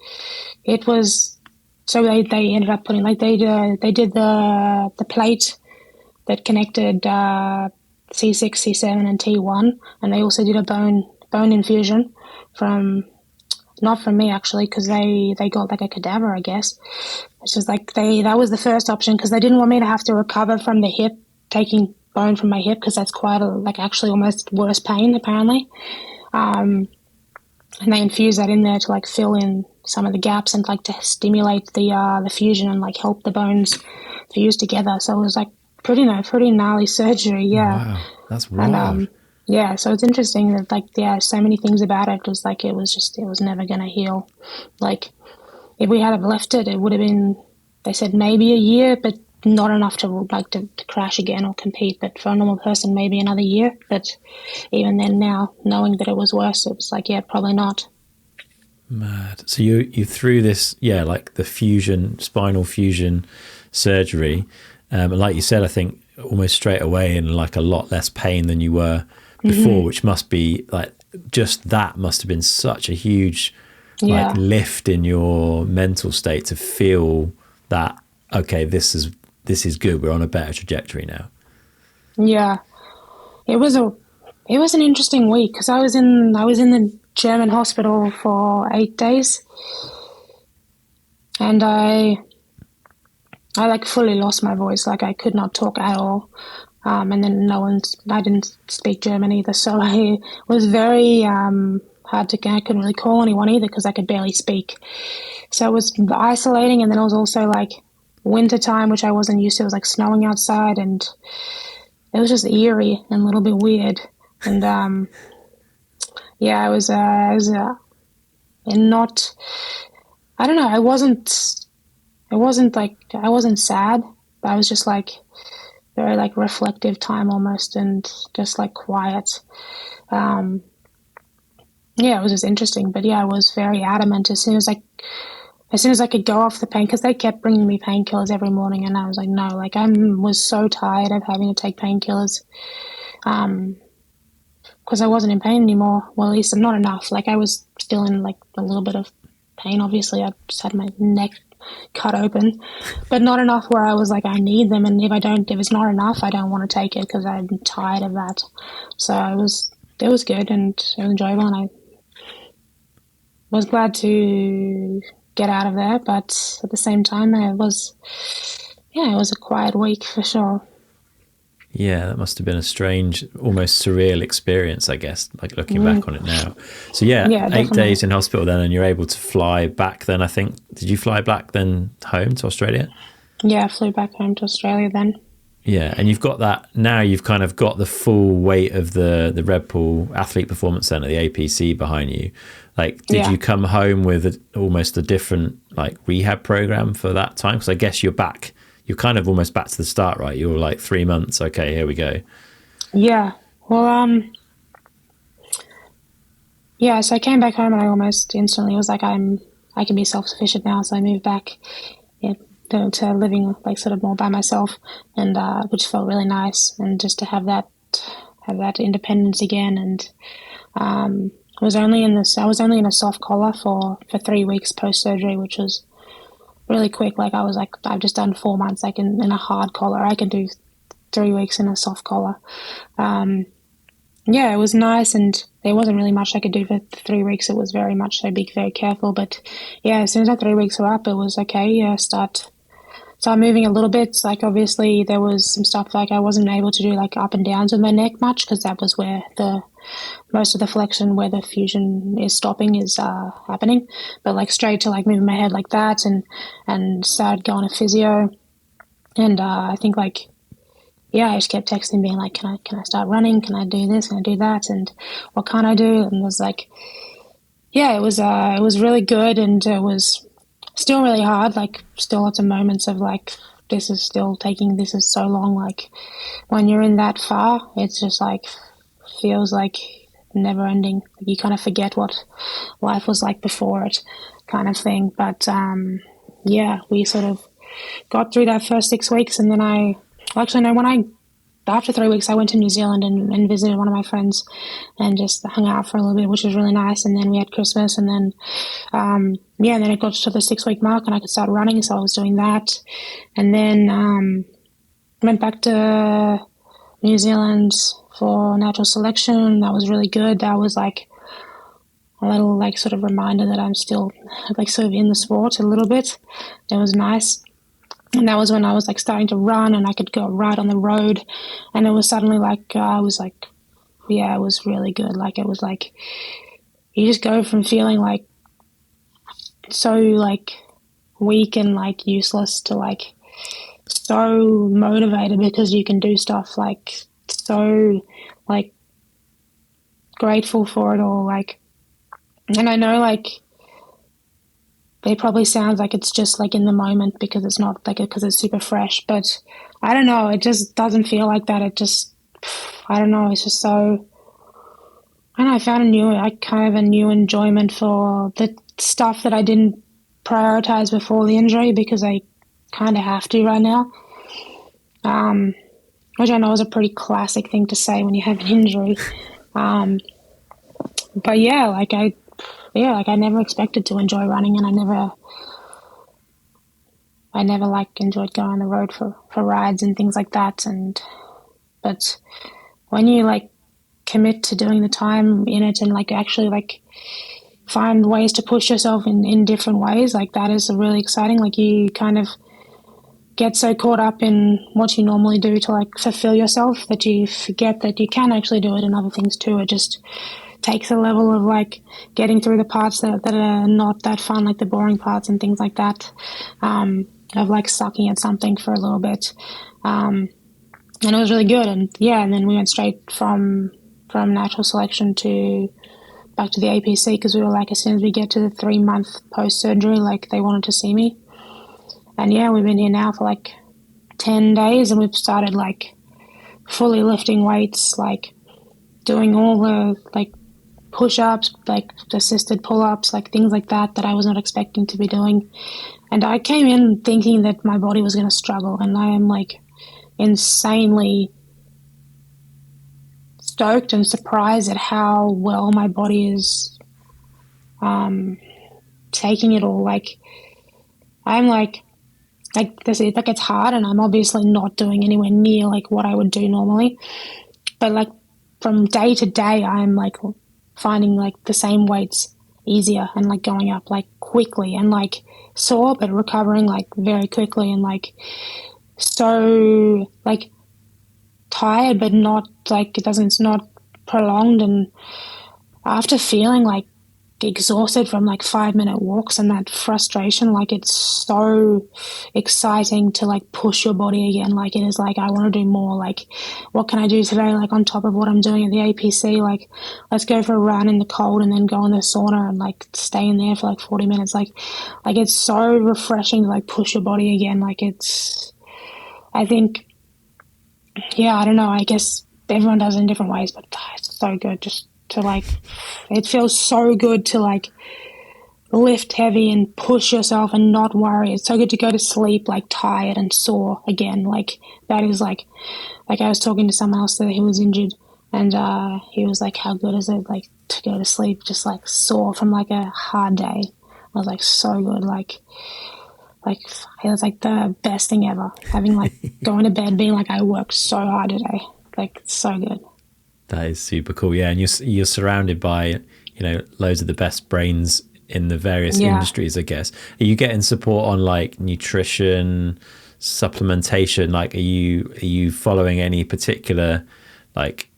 it was, so they ended up putting, like, they did the plate that connected C6, C7 and T1, and they also did a bone infusion not from me actually, because they got like a cadaver, I guess. It's just like that was the first option, because they didn't want me to have to recover from the hip, taking bone from my hip, because that's quite actually almost worse pain apparently. And they infused that in there to like fill in some of the gaps and like to stimulate the fusion and like help the bones fuse together. So it was like pretty gnarly surgery. Yeah. Wow, that's wild. And yeah, so it's interesting that like, yeah, so many things about it was like, it was never going to heal. Like, if we had have left it, it would have been, they said maybe a year, but not enough to crash again or compete. But for a normal person, maybe another year. But even then, now knowing that it was worse, it was like, yeah, probably not. Mad. So you threw this, yeah, like the spinal fusion surgery, and like you said, I think almost straight away in like a lot less pain than you were before, which must be like, just that must have been such a huge like lift in your mental state to feel that, okay, this is good, we're on a better trajectory now. Yeah, it was an interesting week, because I was in the German hospital for 8 days, and I like fully lost my voice. Like, I could not talk at all. And then I didn't speak German either, so I was very hard to get. I couldn't really call anyone either because I could barely speak. So it was isolating, and then it was also like winter time, which I wasn't used to. It was like snowing outside, and it was just eerie and a little bit weird. And yeah, it was and not, I don't know, I wasn't sad, but I was just like very like reflective time almost, and just like quiet. Yeah, it was just interesting. But yeah, I was very adamant as soon as I could go off the pain, because they kept bringing me painkillers every morning, and I was like, no, like I was so tired of having to take painkillers, because I wasn't in pain anymore. Well, at least not enough. Like I was still in like a little bit of pain. Obviously, I just had my neck cut open, but not enough where I was like, I need them, and if it's not enough, I don't want to take it because I'm tired of that. So it was good and it was enjoyable, and I was glad to get out of there, but at the same time, it was a quiet week for sure. Yeah, that must have been a strange, almost surreal experience, I guess, like looking back on it now. So yeah, definitely. 8 days in hospital then, and you're able to fly back then, I think. Did you fly back then home to Australia? Yeah, I flew back home to Australia then. Yeah, and you've got that, now you've kind of got the full weight of the Red Bull Athlete Performance Centre, the APC behind you. Like, did you come home with almost a different like rehab program for that time? Because I guess you're kind of almost back to the start, right? You're like 3 months. Okay, here we go. Yeah. Well, yeah, so I came back home and I almost instantly was like, I can be self-sufficient now. So I moved back to living like sort of more by myself, and which felt really nice, and just to have that independence again. And I was only in a soft collar for 3 weeks post-surgery, which was really quick. Like I was like, I've just done 4 months. Like in a hard collar, I can do 3 weeks in a soft collar. Yeah, it was nice, and there wasn't really much I could do for 3 weeks. It was very much so be very careful. But yeah, as soon as that 3 weeks were up, it was okay. Yeah, start moving a little bit. Like obviously there was some stuff like I wasn't able to do like up and downs with my neck much, because that was where most of the flexion, where the fusion is stopping, is happening. But like straight to like moving my head like that, and started going to physio. And I think like, yeah, I just kept texting, being like, can I start running? Can I do this? Can I do that? And what can't I do? And it was like, yeah, it was really good, and it was still really hard. Like still lots of moments of like, this is so long. Like when you're in that far, it's just like feels like never ending. You kind of forget what life was like before it, kind of thing. But yeah, we sort of got through that first 6 weeks, and then after 3 weeks, I went to New Zealand and visited one of my friends and just hung out for a little bit, which was really nice. And then we had Christmas, and then, then it got to the 6 week mark and I could start running. So I was doing that. And then went back to New Zealand for natural selection. That was really good. That was like a little like sort of reminder that I'm still like sort of in the sport a little bit. It was nice. And that was when I was like starting to run, and I could go right on the road, and it was suddenly like I was like, yeah, it was really good. Like it was like you just go from feeling like so like weak and like useless to like so motivated, because you can do stuff, like so like grateful for it all. Like, and I know like it probably sounds like it's just like in the moment, because it's not like because it's super fresh, but I don't know, it just doesn't feel like that. It just, I don't know, it's just so, I don't know, I found a new enjoyment for the stuff that I didn't prioritize before the injury, because I kind of have to right now, which I know is a pretty classic thing to say when you have an injury, but yeah, like I never expected to enjoy running, and I never like enjoyed going on the road for rides and things like that. But when you like commit to doing the time in it, and like actually like find ways to push yourself in different ways, like that is really exciting. Like you kind of get so caught up in what you normally do to like fulfill yourself that you forget that you can actually do it in other things too. It just takes a level of like getting through the parts that are not that fun, like the boring parts and things like that, of like sucking at something for a little bit. and it was really good. And yeah, and then we went straight from natural selection to back to the APC, because we were like, as soon as we get to the 3-month post surgery, like they wanted to see me. And yeah, we've been here now for like 10 days, and we've started like fully lifting weights, like doing all the like push-ups, like assisted pull-ups, like things like that I was not expecting to be doing. And I came in thinking that my body was going to struggle, and I am like insanely stoked and surprised at how well my body is taking it all. Like I'm like this is like, it's hard, and I'm obviously not doing anywhere near like what I would do normally, but like from day to day I'm like finding like the same weights easier, and like going up like quickly, and like sore but recovering like very quickly, and like so like tired but not like it's not prolonged. And after feeling like exhausted from like 5-minute walks and that frustration, like it's so exciting to like push your body again. Like it is like, I want to do more. Like what can I do today, like on top of what I'm doing at the APC? Like let's go for a run in the cold and then go in the sauna and like stay in there for like 40 minutes. Like it's so refreshing to like push your body again. Like it's, I think, yeah, I don't know, I guess everyone does it in different ways, but it's so good just to like, it feels so good to like lift heavy and push yourself and not worry. It's so good to go to sleep like tired and sore again. Like that is like I was talking to someone else that he was injured, and he was like, how good is it like to go to sleep just like sore from like a hard day? I was like, so good. Like it was like the best thing ever, having like going to bed being like, I worked so hard today. Like it's so good. That is super cool. Yeah, and you're surrounded by, loads of the best brains in the various industries, I guess. Are you getting support on like nutrition, supplementation? Like are you following any particular like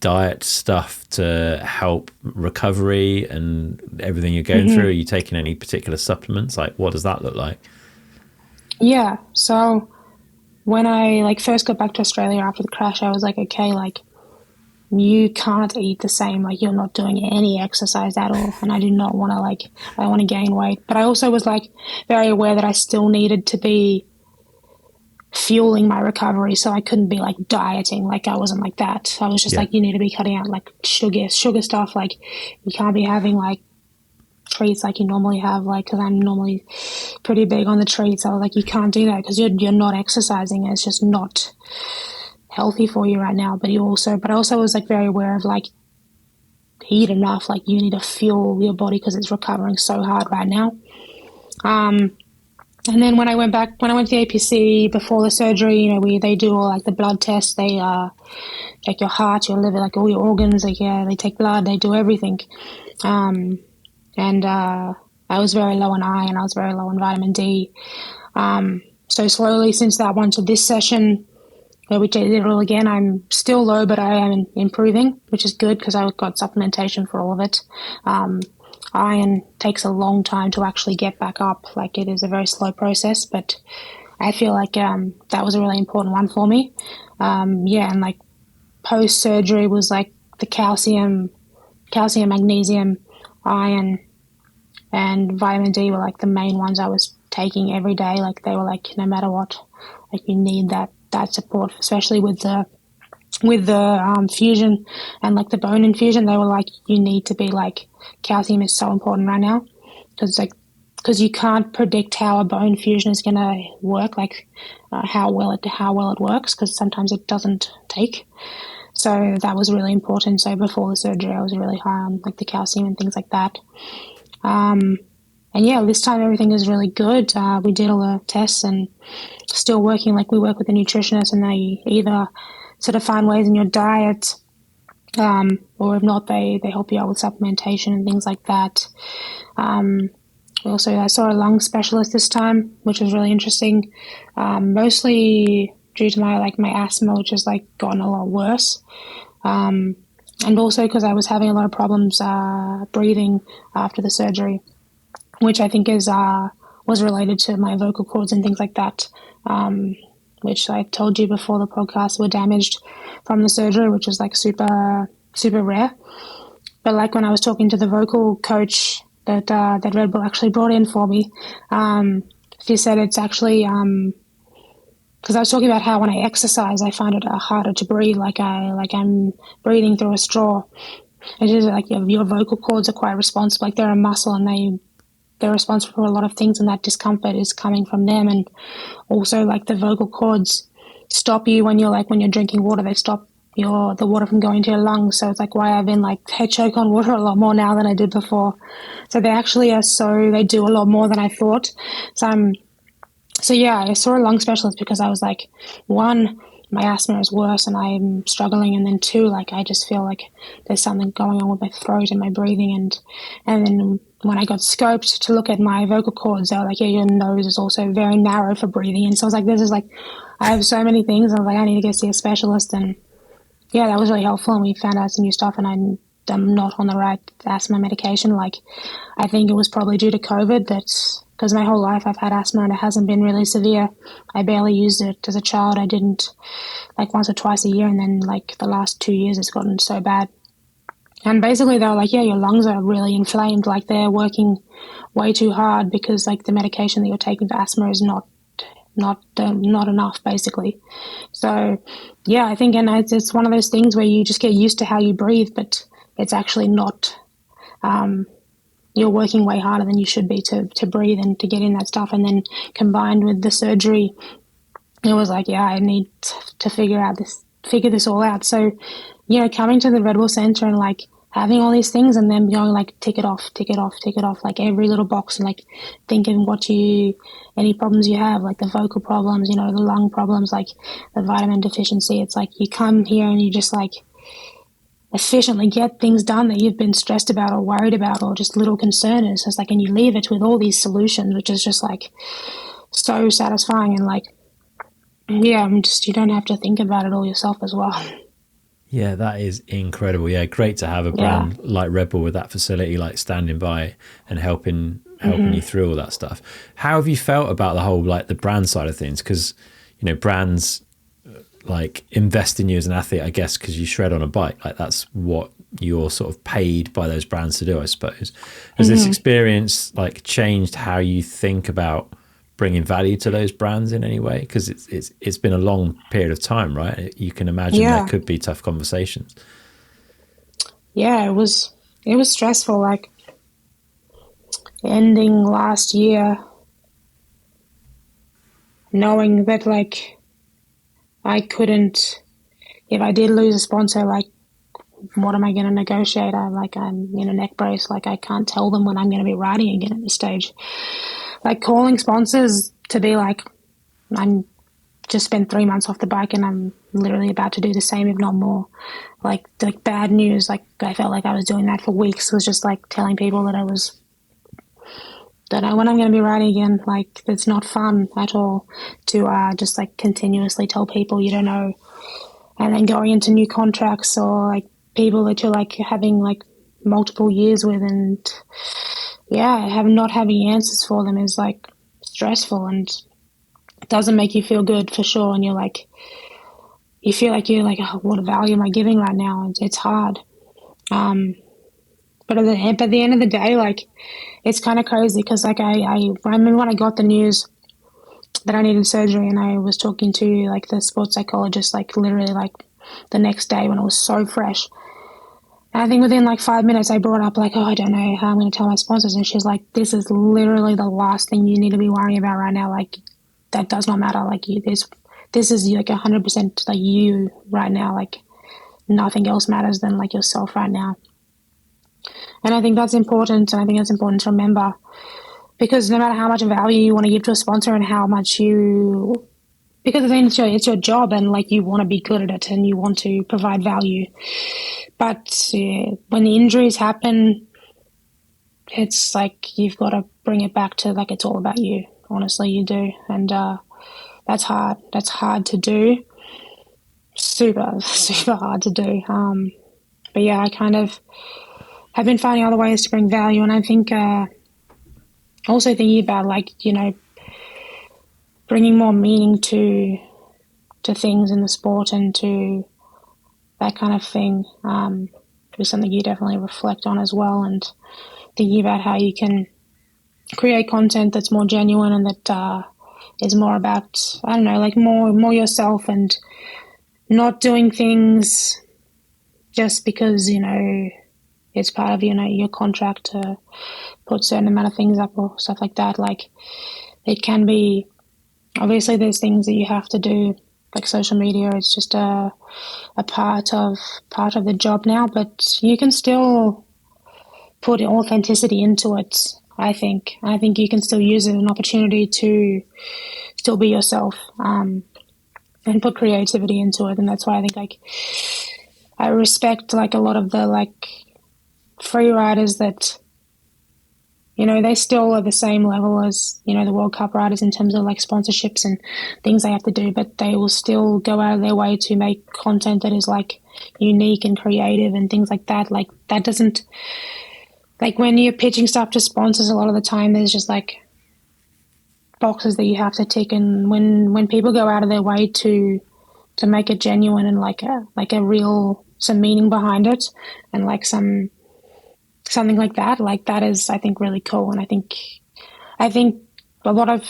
diet stuff to help recovery and everything you're going through? Are you taking any particular supplements? Like what does that look like? Yeah. So when I like first got back to Australia after the crash, I was like, okay, like you can't eat the same, like you're not doing any exercise at all. And I do not want to like, I want to gain weight. But I also was like very aware that I still needed to be fueling my recovery. So I couldn't be like dieting. Like I wasn't like that. I was just like, you need to be cutting out like sugar stuff. Like you can't be having like treats like you normally have, like, because I'm normally pretty big on the treats. I was like, you can't do that because you're not exercising. It's just not healthy for you right now. But I also was like very aware of like, eat enough. Like you need to fuel your body because it's recovering so hard right now. And then when I went to the APC before the surgery, they do all like the blood tests. They check your heart, your liver, like all your organs. Like they take blood, they do everything. And I was very low in iron, I was very low in vitamin D. So slowly since that one to this session, which I did it all again, I'm still low, but I am improving, which is good because I got supplementation for all of it. Iron takes a long time to actually get back up. Like it is a very slow process, but I feel like that was a really important one for me. And like post-surgery was like the calcium, magnesium, iron, and vitamin D were like the main ones I was taking every day. Like they were like, no matter what, like you need that support, especially with the fusion and like the bone infusion. They were like, you need to be like, calcium is so important right now because you can't predict how a bone fusion is going to work, like how well it works, because sometimes it doesn't take. So that was really important. So before the surgery, I was really high on like the calcium and things like that. And yeah, this time everything is really good. We did all the tests and still working. Like we work with a nutritionist, and they either sort of find ways in your diet, or if not, they help you out with supplementation and things like that. Also, I saw a lung specialist this time, which was really interesting. Mostly due to my asthma, which has like gotten a lot worse. And also because I was having a lot of problems breathing after the surgery, which I think was related to my vocal cords and things like that. which I told you before the podcast were damaged from the surgery, which was like super, super rare. But like when I was talking to the vocal coach that Red Bull actually brought in for me, she said it's actually because I was talking about how when I exercise, I find it harder to breathe, like I'm breathing through a straw. And she's like, your vocal cords are quite responsible, like they're a muscle, and they're responsible for a lot of things, and that discomfort is coming from them. And also, like, the vocal cords stop you when you're drinking water. They stop the water from going to your lungs. So it's like why I've been like head choke on water a lot more now than I did before. So they actually they do a lot more than I thought. So yeah, I saw a lung specialist because I was like, one, my asthma is worse and I'm struggling, and then two, like I just feel like there's something going on with my throat and my breathing, and then when I got scoped to look at my vocal cords, they were like, yeah, your nose is also very narrow for breathing. And so I was like, this is like, I have so many things. I was like, I need to go see a specialist. And yeah, that was really helpful, and we found out some new stuff, and I'm not on the right asthma medication. Like, I think it was probably due to COVID, that's because my whole life I've had asthma and it hasn't been really severe. I barely used it as a child. I didn't, like, once or twice a year, and then like the last 2 years it's gotten so bad. And basically they were like, yeah, your lungs are really inflamed, like they're working way too hard because like the medication that you're taking for asthma is not enough, basically. So yeah, I think, and it's one of those things where you just get used to how you breathe, but it's actually not. You're working way harder than you should be to breathe and to get in that stuff. And then combined with the surgery, it was like, yeah, I need to figure this all out. So, you know, coming to the Red Bull Center and like having all these things and then going like tick it off, like every little box, and like thinking any problems you have, like the vocal problems, you know, the lung problems, like the vitamin deficiency. It's like you come here and you just like efficiently get things done that you've been stressed about or worried about or just little concern is. It's like, and you leave it with all these solutions, which is just like so satisfying. And like, yeah, you don't have to think about it all yourself as well. Yeah, that is incredible. Yeah, great to have a brand like Red Bull with that facility, like standing by and helping you through all that stuff. How have you felt about the whole, like the brand side of things? Because, you know, brands like invest in you as an athlete, I guess, because you shred on a bike. Like that's what you're sort of paid by those brands to do, I suppose. Has this experience like changed how you think about bringing value to those brands in any way? Because it's been a long period of time, right? You can imagine there could be tough conversations. Yeah, it was stressful. Like ending last year, knowing that like I couldn't, if I did lose a sponsor, like what am I going to negotiate? I'm in a neck brace. Like I can't tell them when I'm going to be riding again at this stage. Like calling sponsors to be like, I'm just spent 3 months off the bike and I'm literally about to do the same, if not more. Like bad news. Like I felt like I was doing that for weeks. It was just like telling people that when I'm going to be riding again. Like it's not fun at all to just like continuously tell people you don't know, and then going into new contracts or like people that you're like having like multiple years with, and not having answers for them is like stressful and doesn't make you feel good for sure. And you feel like you're like, oh, what value am I giving right now? And it's hard. But at the end of the day, like it's kind of crazy because like I remember when I got the news that I needed surgery, and I was talking to like the sports psychologist like literally like the next day when it was so fresh. And I think within like 5 minutes I brought up like, oh, I don't know how I'm going to tell my sponsors. And she's like, this is literally the last thing you need to be worrying about right now. Like that does not matter. Like this is like 100% like you right now. Like nothing else matters than like yourself right now. And I think that's important. And I think it's important to remember, because no matter how much value you want to give to a sponsor and how much because I think it's your job, and like you want to be good at it and you want to provide value. But when the injuries happen, it's like you've got to bring it back to like it's all about you. Honestly, you do. And that's hard. That's hard to do. Super, super hard to do. But yeah, I kind of have been finding other ways to bring value. And I think also thinking about like, you know, bringing more meaning to things in the sport and to that kind of thing. It was something you definitely reflect on as well, and thinking about how you can create content that's more genuine and that is more about, I don't know, like more yourself, and not doing things just because, you know, it's part of, you know, your contract to put certain amount of things up or stuff like that. Like, it can be, obviously there's things that you have to do, like social media. It's just a part of the job now, but you can still put authenticity into it. I think you can still use it as an opportunity to still be yourself, and put creativity into it. And that's why I think, like, I respect, like, a lot of the, like, free riders that, you know, they still are the same level as, you know, the World Cup riders in terms of, like, sponsorships and things they have to do, but they will still go out of their way to make content that is, like, unique and creative and things like that. Like, that doesn't, like, when you're pitching stuff to sponsors, a lot of the time there's just, like, boxes that you have to tick, and when people go out of their way to make it genuine and like a real, some meaning behind it, and like something like that is, I think, really cool. And I think a lot of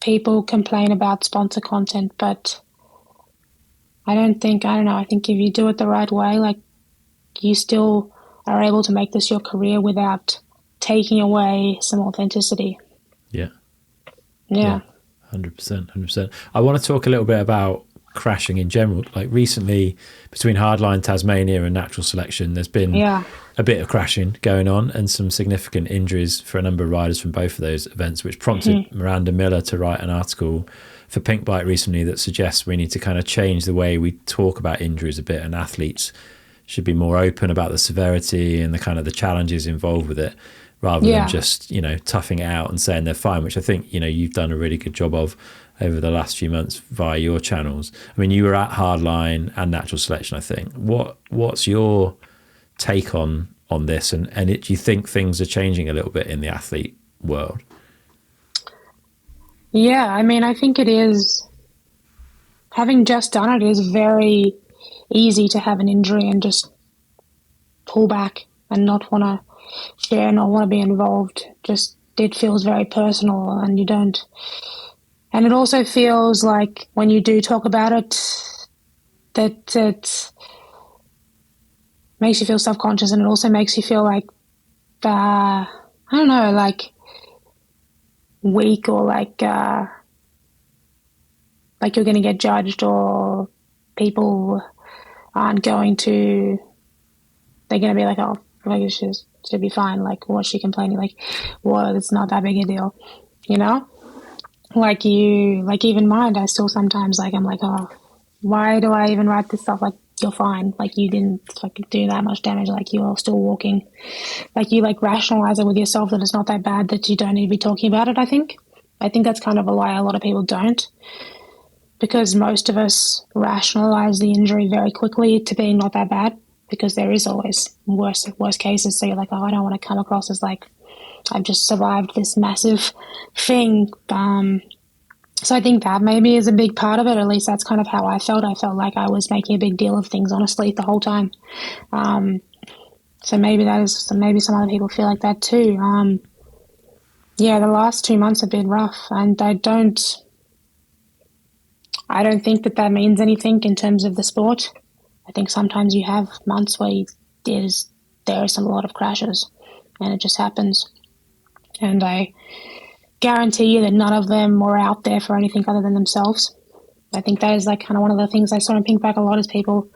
people complain about sponsor content, but I don't know, I think if you do it the right way, like, you still are able to make this your career without taking away some authenticity. Yeah. 100%. I want to talk a little bit about crashing in general. Like, recently, between Hardline Tasmania and Natural Selection, there's been a bit of crashing going on and some significant injuries for a number of riders from both of those events, which prompted Miranda Miller to write an article for Pink Bike recently that suggests we need to kind of change the way we talk about injuries a bit, and athletes should be more open about the severity and the kind of the challenges involved with it, rather than just, you know, toughing it out and saying they're fine, which I think, you know, you've done a really good job of over the last few months via your channels. I mean, you were at Hardline and Natural Selection, I think. What's your take on this? And do you think things are changing a little bit in the athlete world? Yeah, I mean, I think it is. Having just done it, is very easy to have an injury and just pull back and not want to share, not want to be involved. Just, it feels very personal, and you don't. And it also feels like when you do talk about it, that it makes you feel self-conscious, and it also makes you feel like, I don't know, like weak, or like you're going to get judged, or people aren't going to, they're going to be like, oh, like, should be fine. Like, what's she complaining? Like, well, it's not that big a deal, you know? Like, even mine, I still sometimes, like, I'm like, oh, why do I even write this stuff? Like, you're fine. Like, you didn't fucking do that much damage. Like, you're still walking. Like, you, like, rationalize it with yourself that it's not that bad, that you don't need to be talking about it, I think. I think that's kind of a lie. A lot of people don't, because most of us rationalize the injury very quickly to being not that bad, because there is always worse cases. So you're like, oh, I don't want to come across as like, I've just survived this massive thing. So I think that maybe is a big part of it. At least that's kind of how I felt. I felt like I was making a big deal of things, honestly, the whole time. So maybe maybe some other people feel like that too. Yeah, the last 2 months have been rough, and I don't think that means anything in terms of the sport. I think sometimes you have months where there are a lot of crashes, and it just happens. And I guarantee you that none of them were out there for anything other than themselves. I think that is, like, kind of one of the things I saw in Pink Bike a lot, is people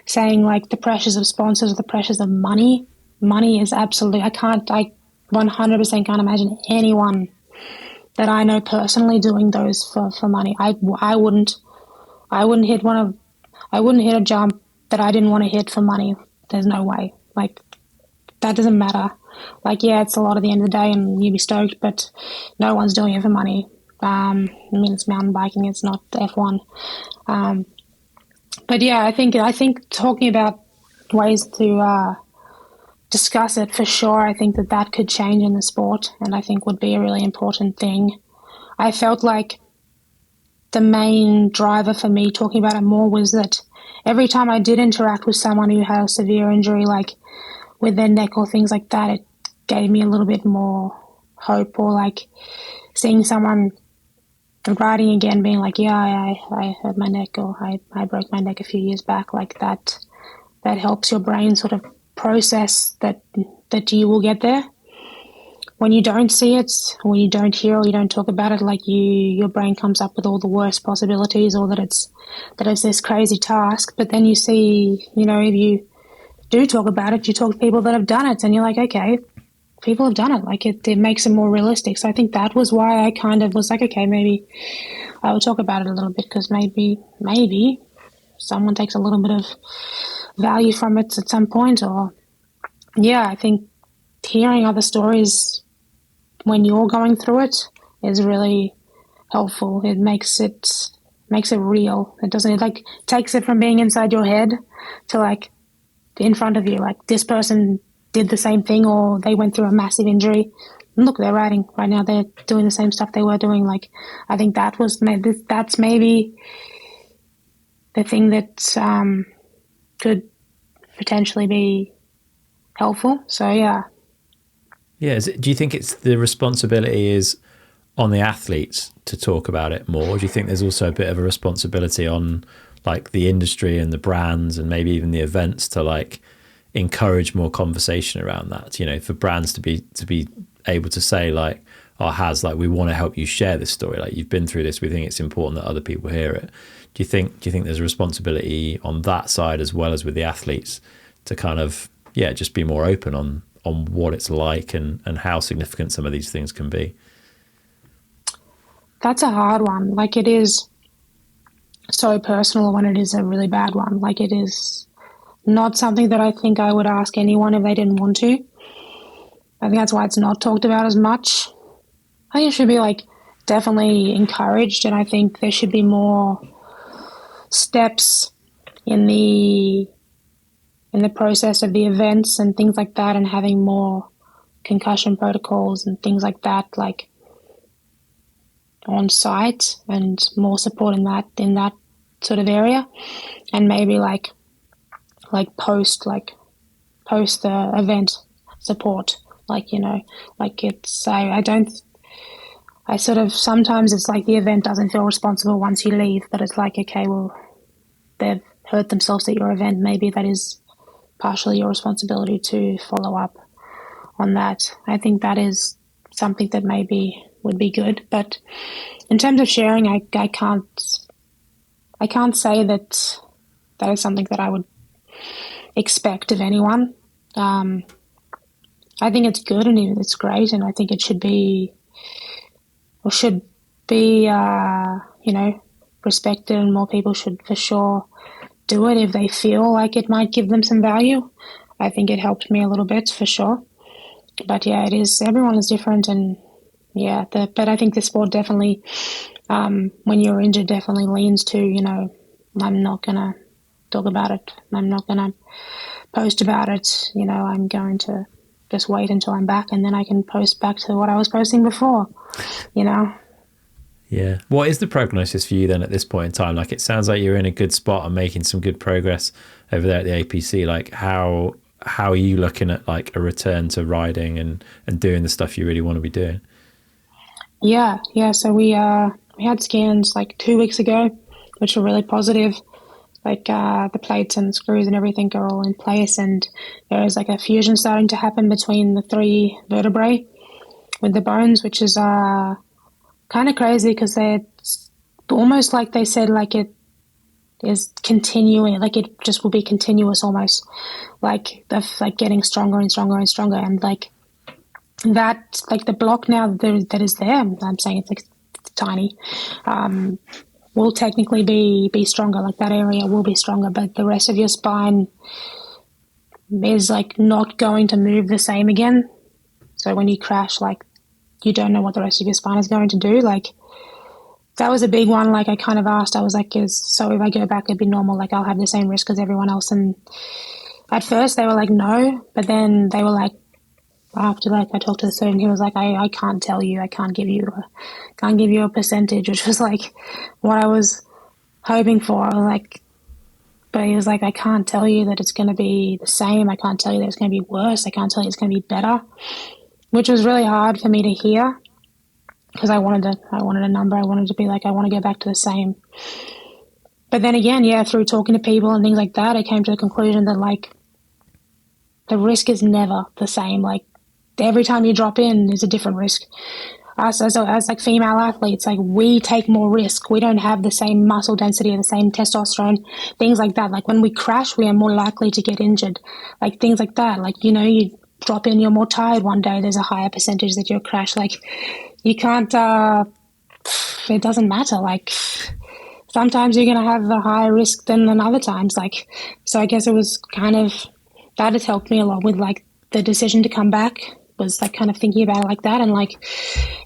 saying, like, the pressures of sponsors, the pressures of money. Money is absolutely, I 100% can't imagine anyone that I know personally doing those for money. I wouldn't hit a jump that I didn't want to hit for money. There's no way. Like, that doesn't matter. Like, yeah, it's a lot at the end of the day, and you'd be stoked, but no one's doing it for money. I mean, it's mountain biking, it's not F1. But yeah, I think talking about ways to discuss it, for sure, I think that could change in the sport, and I think would be a really important thing. I felt like the main driver for me talking about it more was that every time I did interact with someone who had a severe injury, like with their neck or things like that, it gave me a little bit more hope, or like seeing someone riding again being like, yeah, I hurt my neck, or I broke my neck a few years back, like that helps your brain sort of process that you will get there. When you don't see it, when you don't hear or you don't talk about it, like your brain comes up with all the worst possibilities, or that it's this crazy task. But then you see, if you do talk about it, you talk to people that have done it, and you're like, okay, people have done it. Like it makes it more realistic. So I think that was why I kind of was like, okay, maybe I will talk about it a little bit, because maybe someone takes a little bit of value from it at some point. Or yeah, I think hearing other stories when you're going through it is really helpful. It makes it real. It doesn't, it like takes it from being inside your head to like in front of you. Like this person did the same thing, or they went through a massive injury. And look, they're riding right now. They're doing the same stuff they were doing. Like I think that's maybe the thing that could potentially be helpful. So yeah. Yeah. Do you think it's the responsibility is on the athletes to talk about it more? Or do you think there's also a bit of a responsibility on like the industry and the brands and maybe even the events to like encourage more conversation around that? For brands to be able to say like, oh, we want to help you share this story. Like you've been through this. We think it's important that other people hear it. Do you think there's a responsibility on that side as well as with the athletes to kind of, just be more open on what it's like and how significant some of these things can be? That's a hard one. Like it is so personal when it is a really bad one. Like it is not something that I think I would ask anyone if they didn't want to. I think that's why it's not talked about as much. I think it should be like definitely encouraged, and I think there should be more steps in the process of the events and things like that, and having more concussion protocols and things like that, like on site, and more support in that sort of area, and maybe like post the event support, like it's I sort of sometimes it's like the event doesn't feel responsible once you leave, but it's like, okay, well, they've hurt themselves at your event, maybe that is partially your responsibility to follow up on that. I think that is something that maybe would be good. But in terms of sharing, I can't say that is something that I would expect of anyone. I think it's good and it's great, and I think it should be respected, and more people should for sure do it if they feel like it might give them some value. I think it helped me a little bit for sure. But yeah, everyone is different, and yeah, but I think the sport definitely, when you're injured, definitely leans to, I'm not going to talk about it. I'm not going to post about it. I'm going to just wait until I'm back, and then I can post back to what I was posting before, Yeah. What is the prognosis for you then at this point in time? Like, it sounds like you're in a good spot and making some good progress over there at the APC. Like, how are you looking at like a return to riding and doing the stuff you really want to be doing? Yeah. So we had scans like 2 weeks ago, which were really positive. Like the plates and screws and everything are all in place, and there is like a fusion starting to happen between the 3 vertebrae with the bones, which is kind of crazy, because they're almost like they said, like it is continuing, like it just will be continuous almost, like like getting stronger and stronger and stronger, and like that, like the block now that is there, I'm saying it's like tiny, will technically be stronger, like that area will be stronger, but the rest of your spine is like not going to move the same again. So when you crash, like you don't know what the rest of your spine is going to do. Like that was a big one. Like I kind of asked, I was like, so if I go back, it'd be normal, like I'll have the same risk as everyone else. And at first they were like, no, but then they were like, after like I talked to the surgeon, he was like, I can't tell you, I can't give you a percentage, which was like what I was hoping for. Like, but he was like, I can't tell you that it's going to be the same. I can't tell you that it's going to be worse. I can't tell you it's going to be better, which was really hard for me to hear because I wanted a number. I wanted to be like, I want to go back to the same. But then again, yeah, through talking to people and things like that, I came to the conclusion that like the risk is never the same. Like every time you drop in is a different risk. Us as like female athletes, like we take more risk. We don't have the same muscle density or the same testosterone, things like that. Like when we crash, we are more likely to get injured. Like things like that. Like, you know, you drop in, you're more tired one day, there's a higher percentage that you'll crash. Like you can't, it doesn't matter. Like sometimes you're going to have a higher risk than other times. Like, so I guess it was kind of, that has helped me a lot with like the decision to come back. Was like kind of thinking about it like that, and like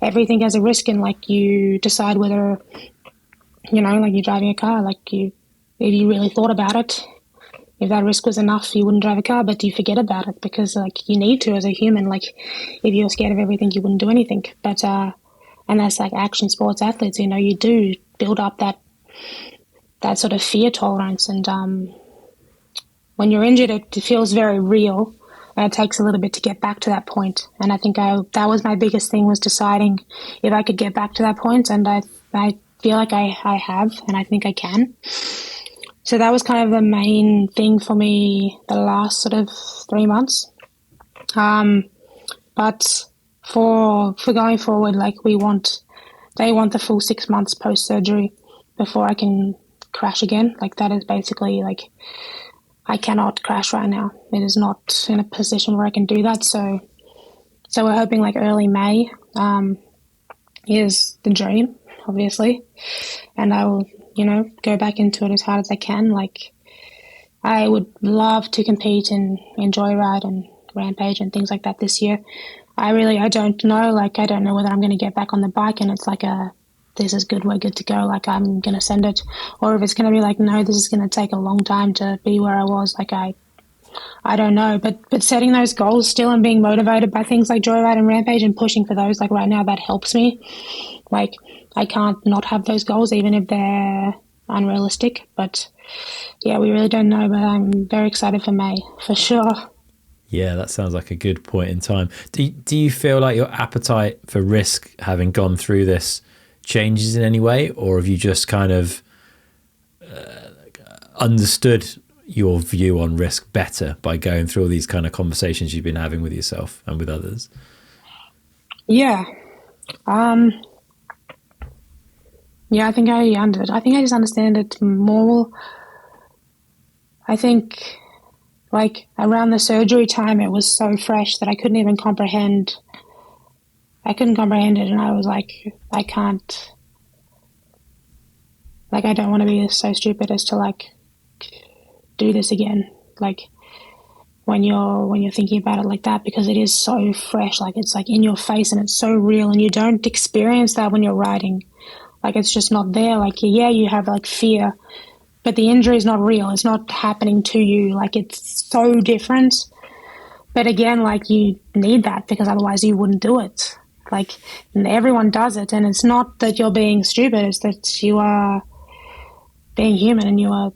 everything has a risk, and like you decide whether, you know, like you're driving a car, like if you really thought about it, if that risk was enough, you wouldn't drive a car, but you forget about it because like you need to as a human. Like if you're scared of everything, you wouldn't do anything. But and that's like action sports athletes, you know, you do build up that sort of fear tolerance, and when you're injured, it feels very real. And it takes a little bit to get back to that point. And I think that was my biggest thing, was deciding if I could get back to that point. And I feel like I have, and I think I can. So that was kind of the main thing for me the last sort of 3 months. But for going forward, like they want the full 6 months post-surgery before I can crash again. Like that is basically like, I cannot crash right now. It is not in a position where I can do that. So we're hoping like early May is the dream, obviously. And I will, you know, go back into it as hard as I can. Like I would love to compete in Joyride and Rampage and things like that this year. I don't know. Like I don't know whether I'm going to get back on the bike and it's like this is good, we're good to go, like I'm going to send it, or if it's going to be like, no, this is going to take a long time to be where I was. Like I don't know, but setting those goals still and being motivated by things like Joyride and Rampage and pushing for those, like right now, that helps me. Like I can't not have those goals even if they're unrealistic. But yeah, we really don't know, but I'm very excited for May for sure. Yeah, that sounds like a good point in time. Do you feel like your appetite for risk, having gone through this, changes in any way, or have you just kind of understood your view on risk better by going through all these kind of conversations you've been having with yourself and with others? Yeah. Yeah, I think I just understand it more. I think like around the surgery time, it was so fresh that I couldn't comprehend it. And I was like, I can't, like, I don't want to be so stupid as to like do this again. Like when you're thinking about it like that, because it is so fresh, like it's like in your face and it's so real, and you don't experience that when you're riding. Like it's just not there. Like, yeah, you have like fear, but the injury is not real. It's not happening to you. Like it's so different. But again, like you need that because otherwise you wouldn't do it. Like everyone does it, and it's not that you're being stupid, it's that you are being human and you are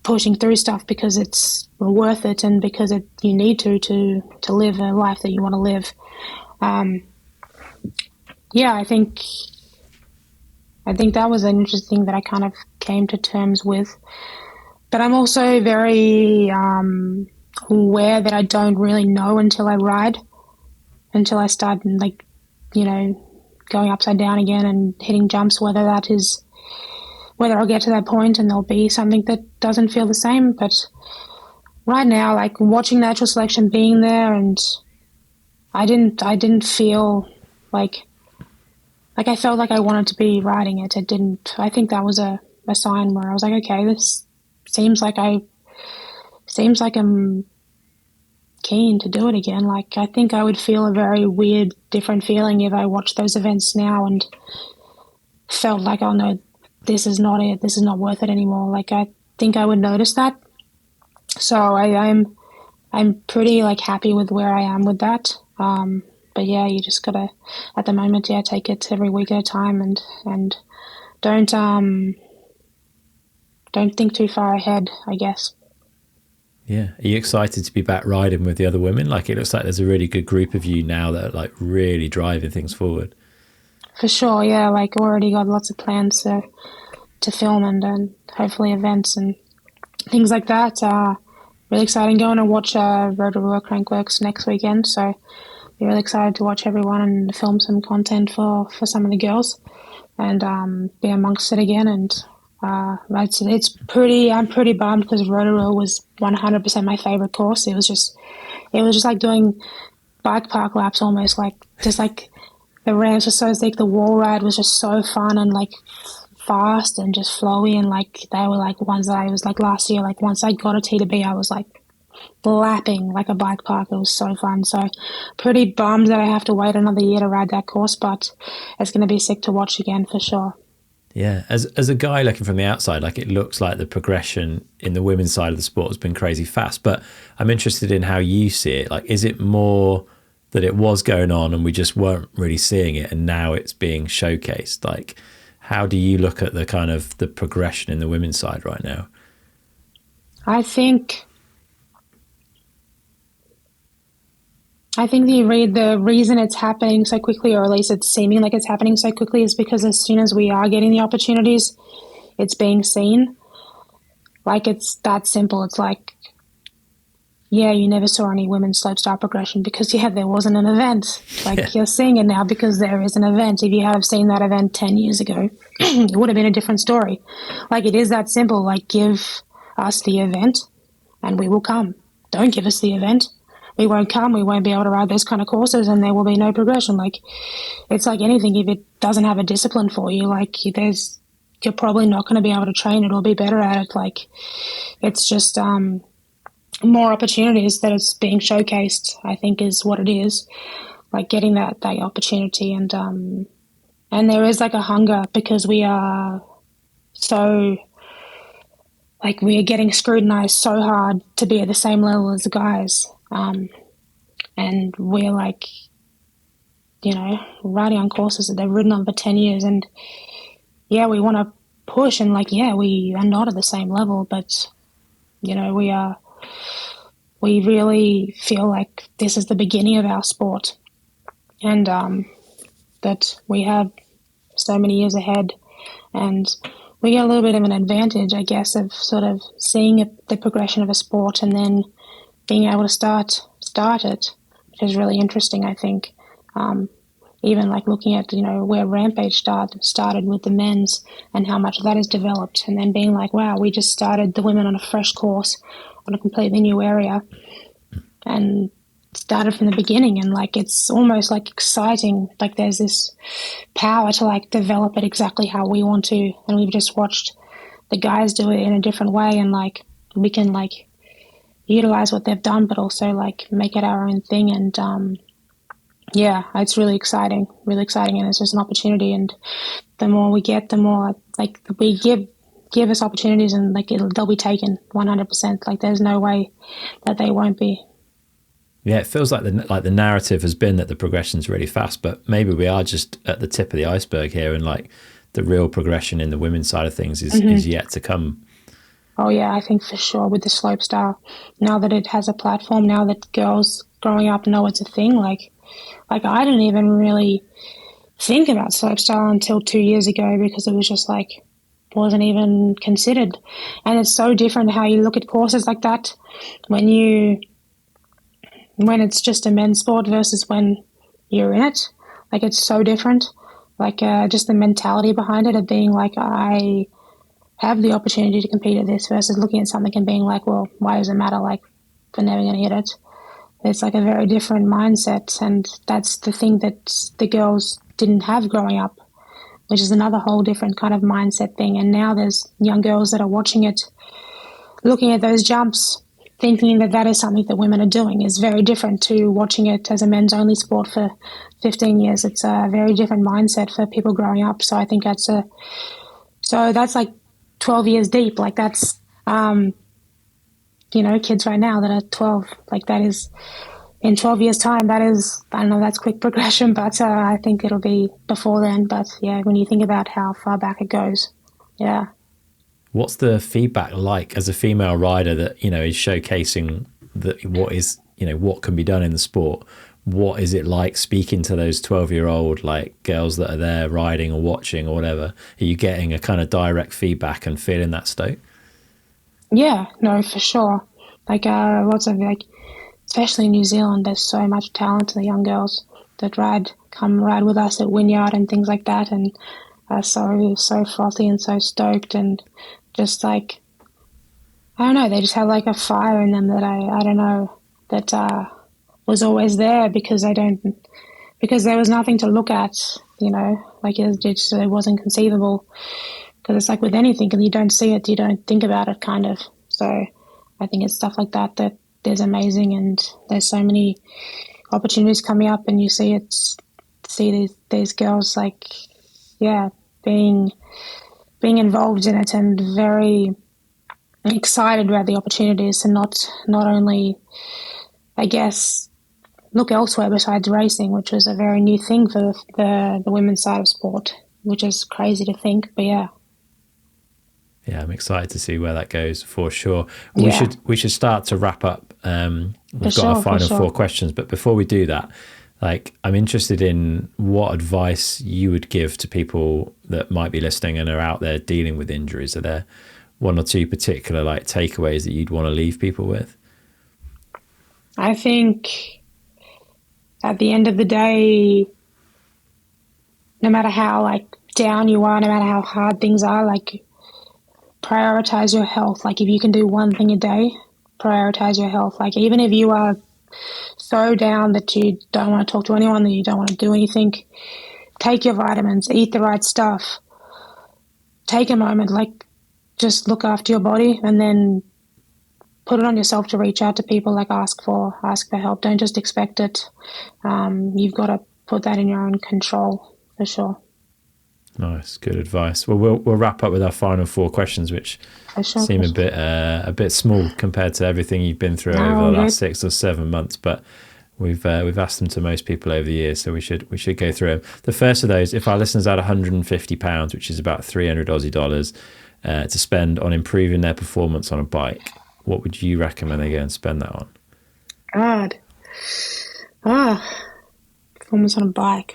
pushing through stuff because it's worth it and because you need to live a life that you want to live. Yeah, I think that was an interesting thing that I kind of came to terms with. But I'm also very aware that I don't really know until I ride, until I start like, you know, going upside down again and hitting jumps, whether I'll get to that point and there'll be something that doesn't feel the same. But right now, like watching natural selection, being there, and I didn't feel like I felt like I wanted to be riding it. I think that was a sign where I was like, okay, this seems like I'm keen to do it again. Like I think I would feel a very weird, different feeling if I watched those events now and felt like, oh no, this is not it. This is not worth it anymore. Like I think I would notice that. So I'm I'm pretty like happy with where I am with that. But yeah, you just gotta, at the moment, yeah, take it every week at a time, and don't think too far ahead, I guess. Yeah. Are you excited to be back riding with the other women? Like, it looks like there's a really good group of you now that are like really driving things forward. For sure, yeah. Like already got lots of plans to film and hopefully events and things like that. Really exciting. Going to watch Rotorua Crankworx next weekend, so be really excited to watch everyone and film some content for some of the girls and be amongst it again. And it's pretty. I'm pretty bummed because Rotorua was 100% my favorite course. It was just like doing bike park laps almost, like just like the ramps were so thick. The wall ride was just so fun and like fast and just flowy, and like they were like ones that I was like last year, like once I got a T to B, I was like lapping like a bike park. It was so fun. So pretty bummed that I have to wait another year to ride that course, but it's going to be sick to watch again for sure. Yeah, as a guy looking from the outside, like it looks like the progression in the women's side of the sport has been crazy fast. But I'm interested in how you see it. Like, is it more that it was going on and we just weren't really seeing it, and now it's being showcased? Like, how do you look at the kind of the progression in the women's side right now? I think the reason it's happening so quickly, or at least it's seeming like it's happening so quickly, is because as soon as we are getting the opportunities, it's being seen. Like, it's that simple. It's like, yeah, you never saw any women's slopestyle progression because, yeah, there wasn't an event. Like, You're seeing it now because there is an event. If you had seen that event 10 years ago, it would have been a different story. Like, it is that simple. Like, give us the event and we will come. Don't give us the event, we won't come. We won't be able to ride those kind of courses, and there will be no progression. Like, it's like anything. If it doesn't have a discipline for you, like, you're probably not going to be able to train it or be better at it. Like, it's just more opportunities that it's being showcased, I think, is what it is. Like, getting that opportunity, and there is like a hunger because we are so, like, we are getting scrutinized so hard to be at the same level as the guys. And we're like, riding on courses that they've ridden on for 10 years. And yeah, we want to push, and like, yeah, we are not at the same level, but we really feel like this is the beginning of our sport, and that we have so many years ahead, and we get a little bit of an advantage, I guess, of sort of seeing the progression of a sport and then being able to start it, which is really interesting, I think. Even like looking at, where Rampage started with the men's and how much that has developed, and then being like, wow, we just started the women on a fresh course on a completely new area and started from the beginning. And like, it's almost like exciting. Like, there's this power to like develop it exactly how we want to. And we've just watched the guys do it in a different way, and like, we can like utilize what they've done, but also like make it our own thing. And yeah, it's really exciting, and it's just an opportunity. And the more we get, the more like we give us opportunities, and like they'll be taken 100%. Like, there's no way that they won't be. Yeah, it feels like the narrative has been that the progression's really fast, but maybe we are just at the tip of the iceberg here, and like the real progression in the women's side of things is yet to come. Oh yeah, I think for sure with the slopestyle, now that it has a platform, now that girls growing up know it's a thing, like I didn't even really think about slopestyle until 2 years ago, because it was just like, wasn't even considered. And it's so different how you look at courses like that when it's just a men's sport versus when you're in it. Like, it's so different. Like, just the mentality behind it of being like, I have the opportunity to compete at this, versus looking at something and being like, well, why does it matter? Like, we're never going to hit it. It's like a very different mindset, and that's the thing that the girls didn't have growing up, which is another whole different kind of mindset thing. And now there's young girls that are watching it, looking at those jumps, thinking that that is something that women are doing, is very different to watching it as a men's only sport for 15 years. It's a very different mindset for people growing up. So I think that's like 12 years deep. Like, that's kids right now that are 12. Like that is, in 12 years' time, that is, I don't know, that's quick progression, but I think it'll be before then. But yeah, when you think about how far back it goes, yeah. What's the feedback like as a female rider that, is showcasing that what can be done in the sport? What is it like speaking to those 12-year-old like girls that are there riding or watching or whatever? Are you getting a kind of direct feedback and feeling that stoke? Yeah, no, for sure. Like lots of especially in New Zealand, there's so much talent in the young girls that come ride with us at Wynyard and things like that, and are so frothy and so stoked, and just like, I don't know, they just have like a fire in them that I don't know, that was always there because there was nothing to look at, like it wasn't conceivable. Because it's like with anything, and you don't see it, you don't think about it, kind of. So I think it's stuff like that there's amazing, and there's so many opportunities coming up, and you see these girls like, yeah, being involved in it and very excited about the opportunities, and not only, I guess, look elsewhere besides racing, which was a very new thing for the women's side of sport, which is crazy to think, but yeah. Yeah, I'm excited to see where that goes for sure. We should start to wrap up. We've got our final 4 questions, but before we do that, like, I'm interested in what advice you would give to people that might be listening and are out there dealing with injuries. Are there 1 or 2 particular like takeaways that you'd want to leave people with? I think at the end of the day, no matter how like down you are, no matter how hard things are, like, prioritize your health. Like, if you can do one thing a day, prioritize your health. Like, even if you are so down that you don't want to talk to anyone, that you don't want to do anything, take your vitamins, eat the right stuff, take a moment, like, just look after your body, and then put it on yourself to reach out to people, like ask for help. Don't just expect it. You've got to put that in your own control, for sure. Nice, good advice. Well, we'll wrap up with our final 4 questions, which seem a bit small compared to everything you've been through over the last 6 or 7 months. But we've asked them to most people over the years, so we should go through them. The first of those, if our listeners had £150, which is about 300 Aussie dollars, to spend on improving their performance on a bike, what would you recommend they go and spend that on? Performance on a bike.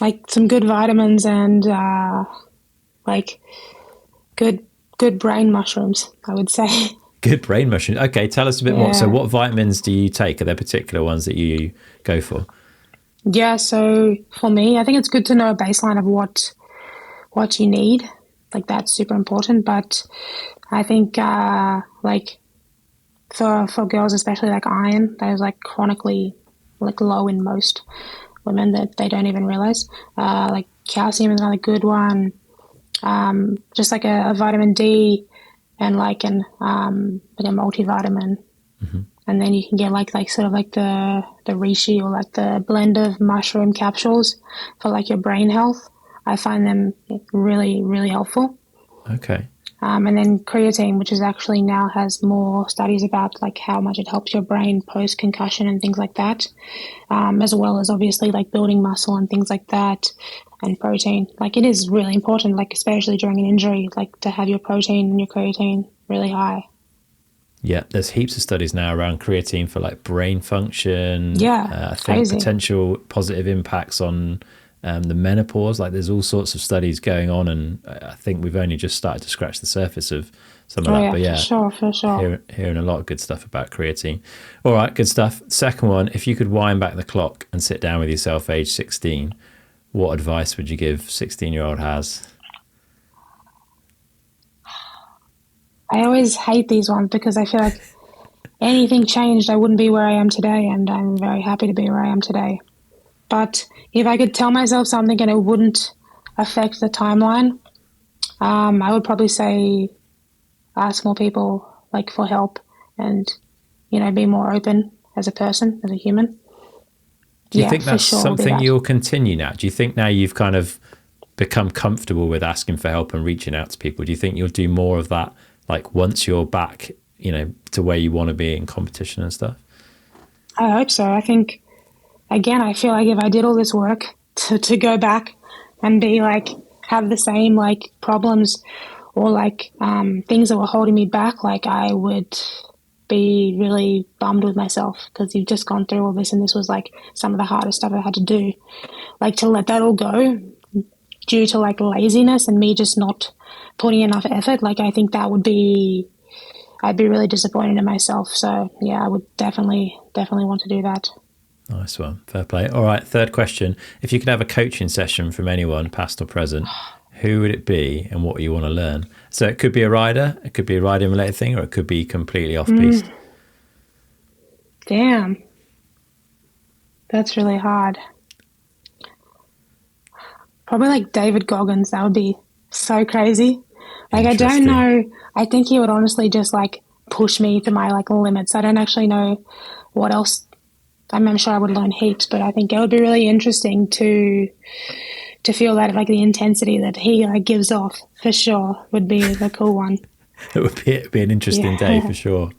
Like some good vitamins and like good brain mushrooms, I would say. Good brain mushrooms. Okay, tell us a bit more. So what vitamins do you take? Are there particular ones that you go for? Yeah, so for me, I think it's good to know a baseline of what you need. Like, that's super important. But I think like for girls, especially, like iron, that is like chronically like low in most women that they don't even realize. Like calcium is another good one. Just like a vitamin D and like a multivitamin. Mm-hmm. And then you can get like sort of like the reishi, or like the blend of mushroom capsules for like your brain health. I find them really, really helpful. Okay. And then creatine, which is actually now has more studies about like how much it helps your brain post concussion and things like that, as well as obviously like building muscle and things like that. And protein, like, it is really important, like especially during an injury, like to have your protein and your creatine really high. Yeah, there's heaps of studies now around creatine for like brain function. Yeah, I think potential positive impacts on the menopause. Like, there's all sorts of studies going on, and I think we've only just started to scratch the surface of some of that. But yeah, for sure. Hearing a lot of good stuff about creatine. All right, good stuff. Second one, if you could wind back the clock and sit down with yourself age 16, what advice would you give 16-year-old Haz? I always hate these ones because I feel like anything changed, I wouldn't be where I am today, and I'm very happy to be where I am today. But if I could tell myself something and it wouldn't affect the timeline, I would probably say ask more people like for help, and be more open as a person, as a human. Do you think that's something you'll continue now? Do you think now you've kind of become comfortable with asking for help and reaching out to people? Do you think you'll do more of that like once you're back, you know, to where you want to be in competition and stuff? I hope so. I think, again, I feel like if I did all this work to go back and be like, have the same like problems or like things that were holding me back, like I would be really bummed with myself, because you've just gone through all this and this was like some of the hardest stuff I had to do. Like to let that all go due to like laziness and me just not putting enough effort, like I think that would be, I'd be really disappointed in myself. So yeah, I would definitely want to do that. Nice one. Fair play. All right, third question. If you could have a coaching session from anyone, past or present, who would it be and what you want to learn? So it could be a rider, it could be a riding related thing, or it could be completely off piste. Damn. That's really hard. Probably like David Goggins. That would be so crazy. Like, I don't know. I think he would honestly just like push me to my like limits. I don't actually know what else. I'm sure I would learn heaps, but I think it would be really interesting to feel that like the intensity that he like gives off, for sure, would be the cool one. It'd be an interesting day for sure.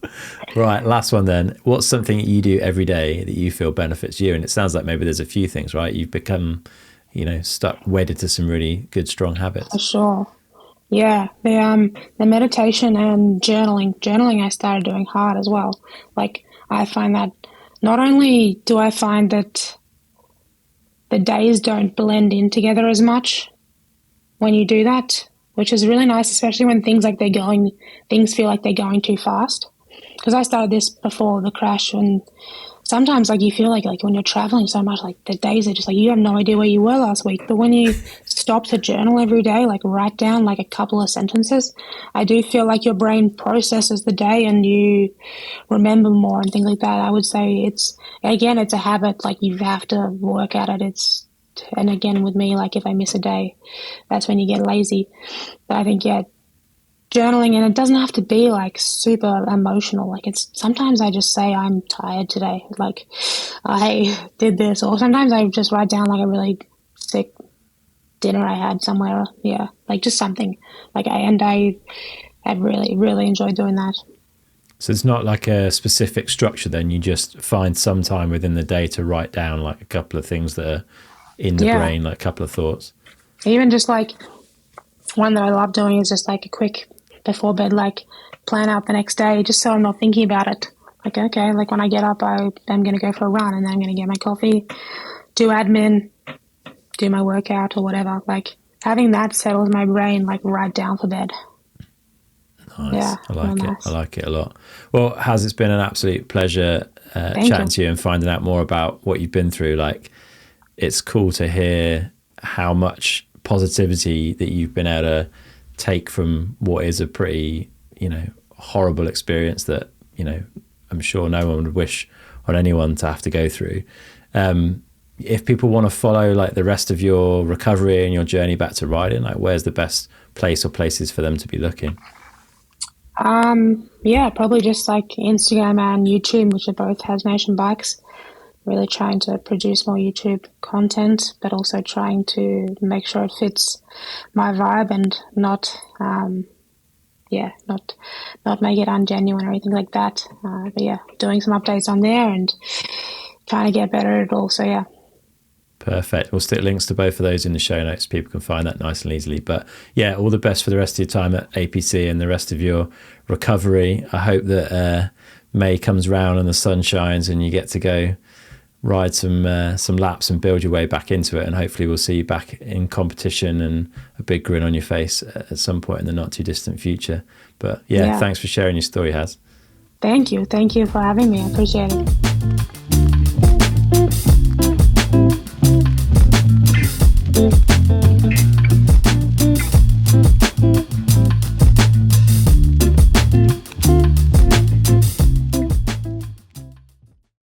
Right, last one then. What's something that you do every day that you feel benefits you? And it sounds like maybe there's a few things, right? You've become, you know, wedded to some really good, strong habits. For sure. Yeah, the meditation and journaling. Journaling I started doing hard as well. Like, I find that not only do I find that the days don't blend in together as much when you do that, which is really nice, especially when things feel like they're going too fast. Because I started this before the crash, and sometimes like you feel like when you're traveling so much, like the days are just like you have no idea where you were last week. But when you stop to journal every day, like write down like a couple of sentences, I do feel like your brain processes the day and you remember more and things like that. I would say it's a habit, like you have to work at it. And again, with me, like if I miss a day, that's when you get lazy. But I think, yeah, journaling, and it doesn't have to be like super emotional. Like sometimes I just say I'm tired today, like I did this, or sometimes I just write down like a really sick dinner I had somewhere. Yeah, like just something. Like I really, really enjoyed doing that. So it's not like a specific structure then, you just find some time within the day to write down like a couple of things that are in the brain, like a couple of thoughts. Even just like one that I love doing is just like a quick before bed, like plan out the next day, just so I'm not thinking about it. Like, okay, like when I get up, I'm going to go for a run, and then I'm going to get my coffee, do admin, do my workout or whatever. Like having that settles my brain like right down for bed. Nice. Yeah, I like it. Nice. I like it a lot. Well, it's been an absolute pleasure chatting to you and finding out more about what you've been through. Like, it's cool to hear how much positivity that you've been able to take from what is a pretty, you know, horrible experience that, you know, I'm sure no one would wish on anyone to have to go through. If people want to follow like the rest of your recovery and your journey back to riding, like where's the best place or places for them to be looking? Yeah, probably just like Instagram and YouTube, which are both Has Nation Bikes. Really trying to produce more YouTube content, but also trying to make sure it fits my vibe and not make it ungenuine or anything like that. But yeah, doing some updates on there and trying to get better at it all. So yeah. Perfect. We'll stick links to both of those in the show notes. People can find that nice and easily. But yeah, all the best for the rest of your time at APC and the rest of your recovery. I hope that May comes round and the sun shines and you get to go ride some laps and build your way back into it. And hopefully we'll see you back in competition and a big grin on your face at some point in the not too distant future. But yeah, thanks for sharing your story, Has. Thank you. Thank you for having me. I appreciate it.